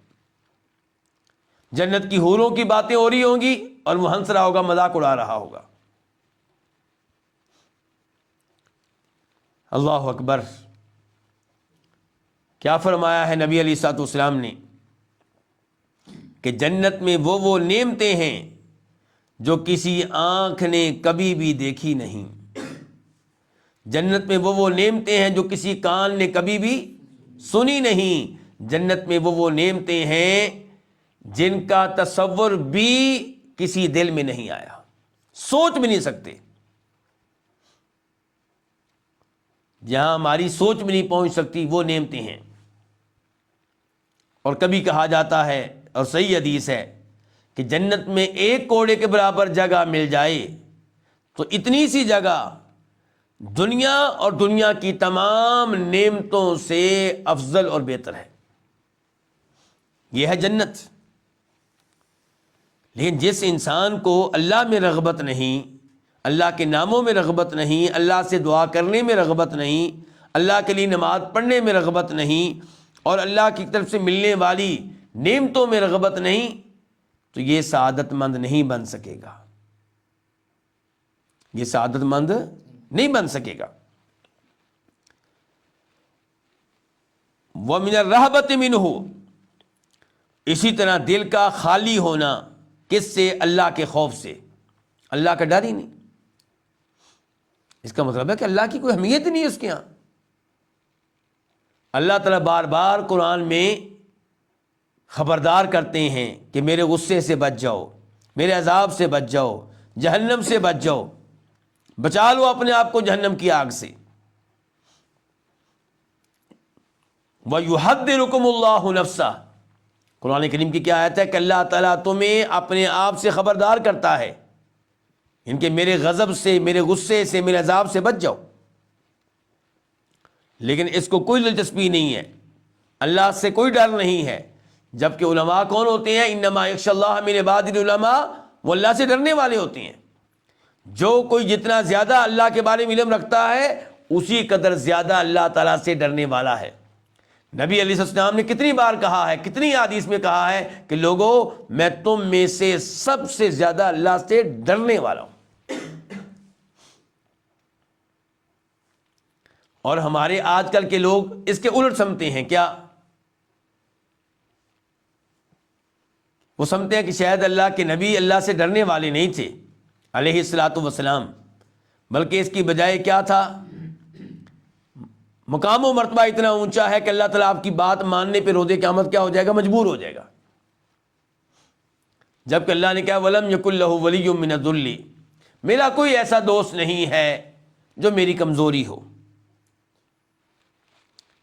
جنت کی حوروں کی باتیں ہو رہی ہوں گی اور وہ ہنس رہا ہوگا، مذاق اڑا رہا ہوگا۔ اللہ اکبر! کیا فرمایا ہے نبی علیہ الصلوۃ والسلام نے کہ جنت میں وہ نعمتیں ہیں جو کسی آنکھ نے کبھی بھی دیکھی نہیں۔ جنت میں وہ نعمتیں ہیں جو کسی کان نے کبھی بھی سنی نہیں۔ جنت میں وہ نعمتیں ہیں جن کا تصور بھی کسی دل میں نہیں آیا، سوچ بھی نہیں سکتے، جہاں ہماری سوچ بھی نہیں پہنچ سکتی وہ نعمتیں ہیں۔ اور کبھی کہا جاتا ہے اور صحیح حدیث ہے کہ جنت میں ایک کوڑے کے برابر جگہ مل جائے تو اتنی سی جگہ دنیا اور دنیا کی تمام نعمتوں سے افضل اور بہتر ہے۔ یہ ہے جنت۔ لیکن جس انسان کو اللہ میں رغبت نہیں، اللہ کے ناموں میں رغبت نہیں، اللہ سے دعا کرنے میں رغبت نہیں، اللہ کے لیے نماز پڑھنے میں رغبت نہیں، اور اللہ کی طرف سے ملنے والی نعمتوں میں رغبت نہیں، تو یہ سعادت مند نہیں بن سکے گا، یہ سعادت مند نہیں بن سکے گا۔ وَمِنَ الرَّهْبَةِ مِنْهُ، اسی طرح دل کا خالی ہونا، کس سے؟ اللہ کے خوف سے، اللہ کا ڈر ہی نہیں۔ اس کا مطلب ہے کہ اللہ کی کوئی اہمیت نہیں ہے اس کے ہاں۔ اللہ تعالیٰ بار بار قرآن میں خبردار کرتے ہیں کہ میرے غصے سے بچ جاؤ، میرے عذاب سے بچ جاؤ، جہنم سے بچ جاؤ، بچا لو اپنے آپ کو جہنم کی آگ سے۔ وَيُحَذِّرُكُمُ اللَّهُ نَفْسَهُ، قرآن کریم کی کیا آیت ہے کہ اللہ تعالیٰ تمہیں اپنے آپ سے خبردار کرتا ہے ان کے میرے غضب سے، میرے غصے سے، میرے عذاب سے بچ جاؤ۔ لیکن اس کو کوئی دلچسپی نہیں ہے، اللہ سے کوئی ڈر نہیں ہے، جبکہ علماء کون ہوتے ہیں؟ انما یخشی اللہ من عباد العلماء، وہ اللہ سے ڈرنے والے ہوتے ہیں۔ جو کوئی جتنا زیادہ اللہ کے بارے میں علم رکھتا ہے اسی قدر زیادہ اللہ تعالیٰ سے ڈرنے والا ہے۔ نبی علیہ السلام نے کتنی بار کہا ہے، کتنی حدیث میں کہا ہے کہ لوگوں میں تم میں سے سب سے زیادہ اللہ سے ڈرنے والا ہوں۔ اور ہمارے آج کل کے لوگ اس کے الٹ سمجھتے ہیں۔ کیا؟ وہ سمجھتے ہیں کہ شاید اللہ کے نبی اللہ سے ڈرنے والے نہیں تھے علیہ الصلاۃ والسلام، بلکہ اس کی بجائے کیا تھا؟ مقام و مرتبہ اتنا اونچا ہے کہ اللہ تعالیٰ آپ کی بات ماننے پہ روز قیامت کیا ہو جائے گا؟ مجبور ہو جائے گا۔ جبکہ اللہ نے کہا وَلَمْ يَكُنْ لَهُ وَلِيٌّ مِّنَ الذُّلِّ، میرا کوئی ایسا دوست نہیں ہے جو میری کمزوری ہو،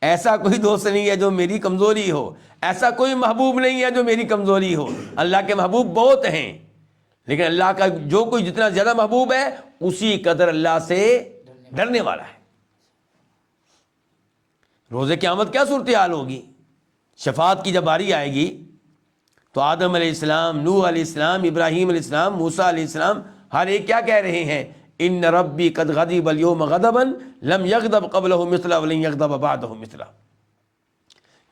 ایسا کوئی دوست نہیں ہے جو میری کمزوری ہو، ایسا کوئی محبوب نہیں ہے جو میری کمزوری ہو۔ اللہ کے محبوب بہت ہیں، لیکن اللہ کا جو کوئی جتنا زیادہ محبوب ہے اسی قدر اللہ سے ڈرنے والا ہے۔ روز قیامت کیا صورتحال ہوگی؟ شفاعت کی جب باری آئے گی تو آدم علیہ السلام، نوح علیہ السلام، ابراہیم علیہ السلام، موسیٰ علیہ السلام، ہر ایک کیا کہہ رہے ہیں؟ ان ربی قد غضب اليوم غضبا لم یغضب قبلہ مثلہ ولن یغضب بعدہ مثلہ،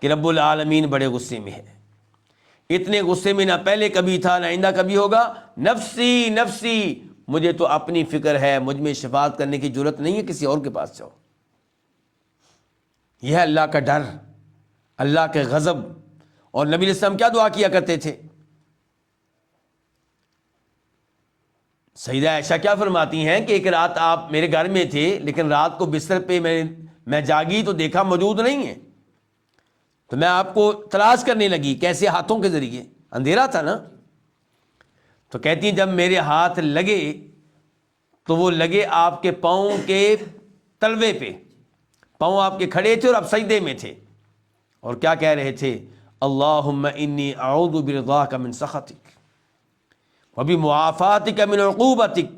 کہ رب العالمین بڑے غصے میں ہے، اتنے غصے میں نہ پہلے کبھی تھا نہ آئندہ کبھی ہوگا۔ نفسی نفسی، مجھے تو اپنی فکر ہے، مجھ میں شفاعت کرنے کی ضرورت نہیں ہے، کسی اور کے پاس جاؤ۔ یہ ہے اللہ کا ڈر، اللہ کے غضب۔ اور نبی علیہ السلام کیا دعا کیا کرتے تھے؟ سیدہ عائشہ کیا فرماتی ہیں کہ ایک رات آپ میرے گھر میں تھے، لیکن رات کو بستر پہ میں جاگی تو دیکھا موجود نہیں ہے، تو میں آپ کو تلاش کرنے لگی۔ کیسے؟ ہاتھوں کے ذریعے، اندھیرا تھا نا۔ تو کہتی ہیں جب میرے ہاتھ لگے تو وہ لگے آپ کے پاؤں کے تلوے پہ، پاؤں آپ کے کھڑے تھے اور آپ سجدے میں تھے، اور کیا کہہ رہے تھے؟ اللہم انی اعوذ برضاک من سخطک، وبمعافاتک من عقوبتک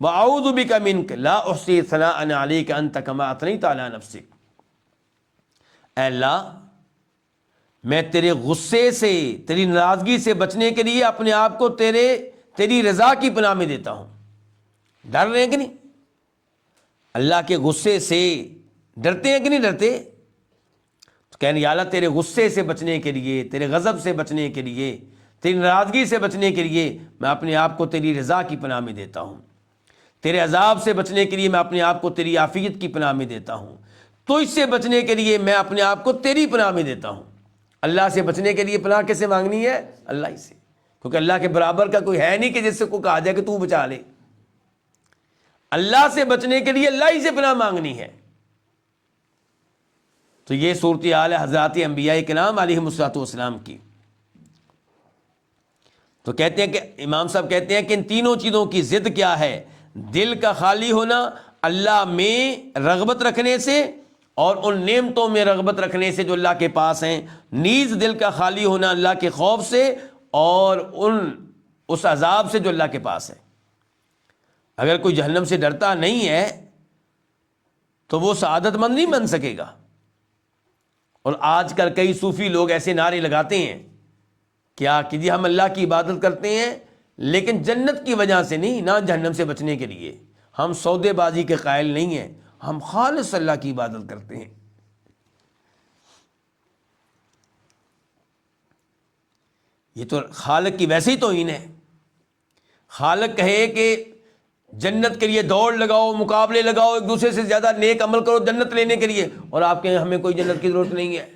واعوذ بک منک لا احصی ثناء علیک انت کما اثنیت علی نفسک۔ اے اللہ میں تیرے غصے سے، تیری ناراضگی سے بچنے کے لیے اپنے آپ کو تیری رضا کی پناہ میں دیتا ہوں۔ ڈر رہے ہیں کہ نہیں؟ اللہ کے غصے سے ڈرتے ہیں کہ نہیں ڈرتے؟ تو کہنے یا اللہ تیرے غصے سے بچنے کے لیے، تیرے غضب سے بچنے کے لیے، تیری ناراضگی سے بچنے کے لیے میں اپنے آپ کو تیری رضا کی پناہ میں دیتا ہوں۔ تیرے عذاب سے بچنے کے لیے میں اپنے آپ کو تیری عافیت کی پناہ میں دیتا ہوں۔ تو اس سے بچنے کے لیے میں اپنے آپ کو تیری پناہ میں دیتا ہوں۔ اللہ سے بچنے کے لیے پناہ کیسے مانگنی ہے؟ اللہ ہی سے، کیونکہ اللہ کے برابر کا کوئی ہے نہیں کہ جس سے کوئی کہا جائے کہ تو بچا لے۔ اللہ سے بچنے کے لیے اللہ ہی سے پناہ مانگنی ہے۔ تو یہ صورتحال ہے حضرات انبیاء کرام علیہم الصلوۃ والسلام کی۔ تو کہتے ہیں کہ امام صاحب کہتے ہیں کہ ان تینوں چیزوں کی ضد کیا ہے؟ دل کا خالی ہونا اللہ میں رغبت رکھنے سے اور ان نعمتوں میں رغبت رکھنے سے جو اللہ کے پاس ہیں، نیز دل کا خالی ہونا اللہ کے خوف سے اور اس عذاب سے جو اللہ کے پاس ہے۔ اگر کوئی جہنم سے ڈرتا نہیں ہے تو وہ سعادت مند نہیں بن سکے گا۔ اور آج کل کئی صوفی لوگ ایسے نعرے لگاتے ہیں کیا کہ جی ہم اللہ کی عبادت کرتے ہیں لیکن جنت کی وجہ سے نہیں، نہ جہنم سے بچنے کے لیے۔ ہم سودے بازی کے قائل نہیں ہیں، ہم خالص اللہ کی عبادت کرتے ہیں۔ یہ تو خالق کی ویسے ہی توہین ہے۔ خالق کہے کہ جنت کے لیے دوڑ لگاؤ، مقابلے لگاؤ، ایک دوسرے سے زیادہ نیک عمل کرو جنت لینے کے لیے، اور آپ کہیں ہمیں کوئی جنت کی ضرورت نہیں ہے۔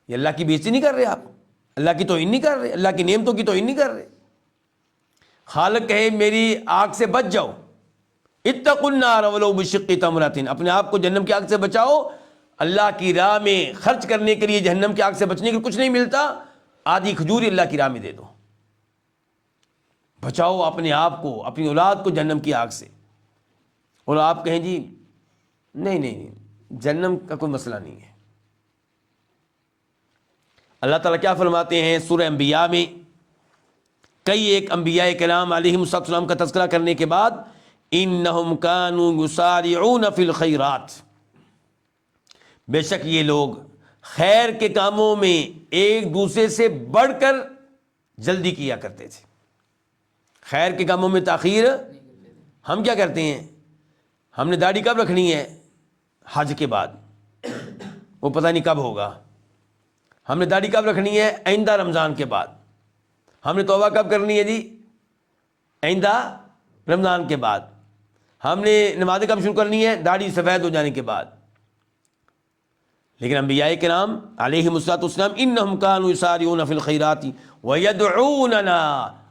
یہ اللہ کی بےزتی نہیں کر رہے؟ آپ اللہ کی توہین نہیں کر رہے؟ اللہ کی نعمتوں کی توہین نہیں کر رہے؟ خالق کہے میری آگ سے بچ جاؤ، اتقوا النار ولو بشق تمرۃ، اپنے آپ کو جہنم کی آگ سے بچاؤ۔ اللہ کی راہ میں خرچ کرنے کے لیے جہنم کی آگ سے بچنے کے لیے کچھ نہیں ملتا، آدھی کھجور اللہ کی راہ میں دے دو، بچاؤ اپنے آپ کو، اپنی اولاد کو جہنم کی آگ سے۔ اور آپ کہیں جی نہیں جہنم کا کوئی مسئلہ نہیں ہے۔ اللہ تعالیٰ کیا فرماتے ہیں سورہ انبیاء میں؟ کئی ایک انبیاء کرام علیہم السلام کا تذکرہ کرنے کے بعد، انہم کانوا یسارعون فی الخیرات، بے شک یہ لوگ خیر کے کاموں میں ایک دوسرے سے بڑھ کر جلدی کیا کرتے تھے۔ خیر کے کاموں میں تاخیر ہم کیا کرتے ہیں؟ ہم نے داڑھی کب رکھنی ہے؟ حج کے بعد، وہ پتہ نہیں کب ہوگا۔ ہم نے داڑھی کب رکھنی ہے؟ آئندہ رمضان کے بعد۔ ہم نے توبہ کب کرنی ہے جی؟ آئندہ رمضان کے بعد۔ ہم نے نمازیں کب شروع کرنی ہے؟ داڑھی سفید ہو جانے کے بعد۔ لیکن انبیاء کرام علیہم السلام انہم کانوا یسارعون فی الخیرات ویدعوننا،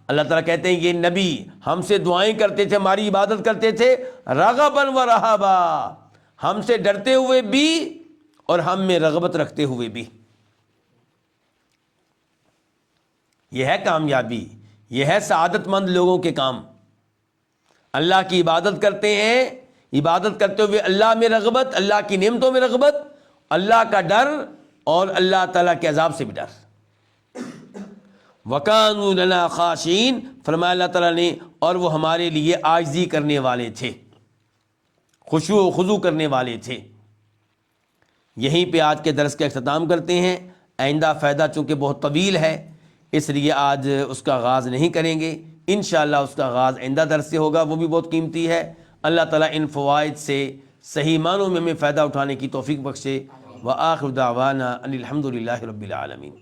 اللہ تعالیٰ کہتے ہیں یہ نبی ہم سے دعائیں کرتے تھے، ہماری عبادت کرتے تھے، رغبا ورہبا، ہم سے ڈرتے ہوئے بھی اور ہم میں رغبت رکھتے ہوئے بھی۔ یہ ہے کامیابی، یہ ہے سعادت مند لوگوں کے کام۔ اللہ کی عبادت کرتے ہیں، عبادت کرتے ہوئے اللہ میں رغبت، اللہ کی نعمتوں میں رغبت، اللہ کا ڈر اور اللہ تعالیٰ کے عذاب سے بھی ڈر۔ وَكَانُوا لَنَا خَاشِعِينَ، فرمایا اللہ تعالیٰ نے اور وہ ہمارے لیے عاجزی کرنے والے تھے، خشوع و خضوع کرنے والے تھے۔ یہیں پہ آج کے درس کا اختتام کرتے ہیں۔ آئندہ فائدہ چونکہ بہت طویل ہے اس لیے آج اس کا آغاز نہیں کریں گے، انشاءاللہ اس کا آغاز آئندہ درس سے ہوگا، وہ بھی بہت قیمتی ہے۔ اللہ تعالیٰ ان فوائد سے صحیح معنوں میں ہمیں فائدہ اٹھانے کی توفیق بخشے۔ وآخر دعوانا ان الحمد للہ رب العالمین۔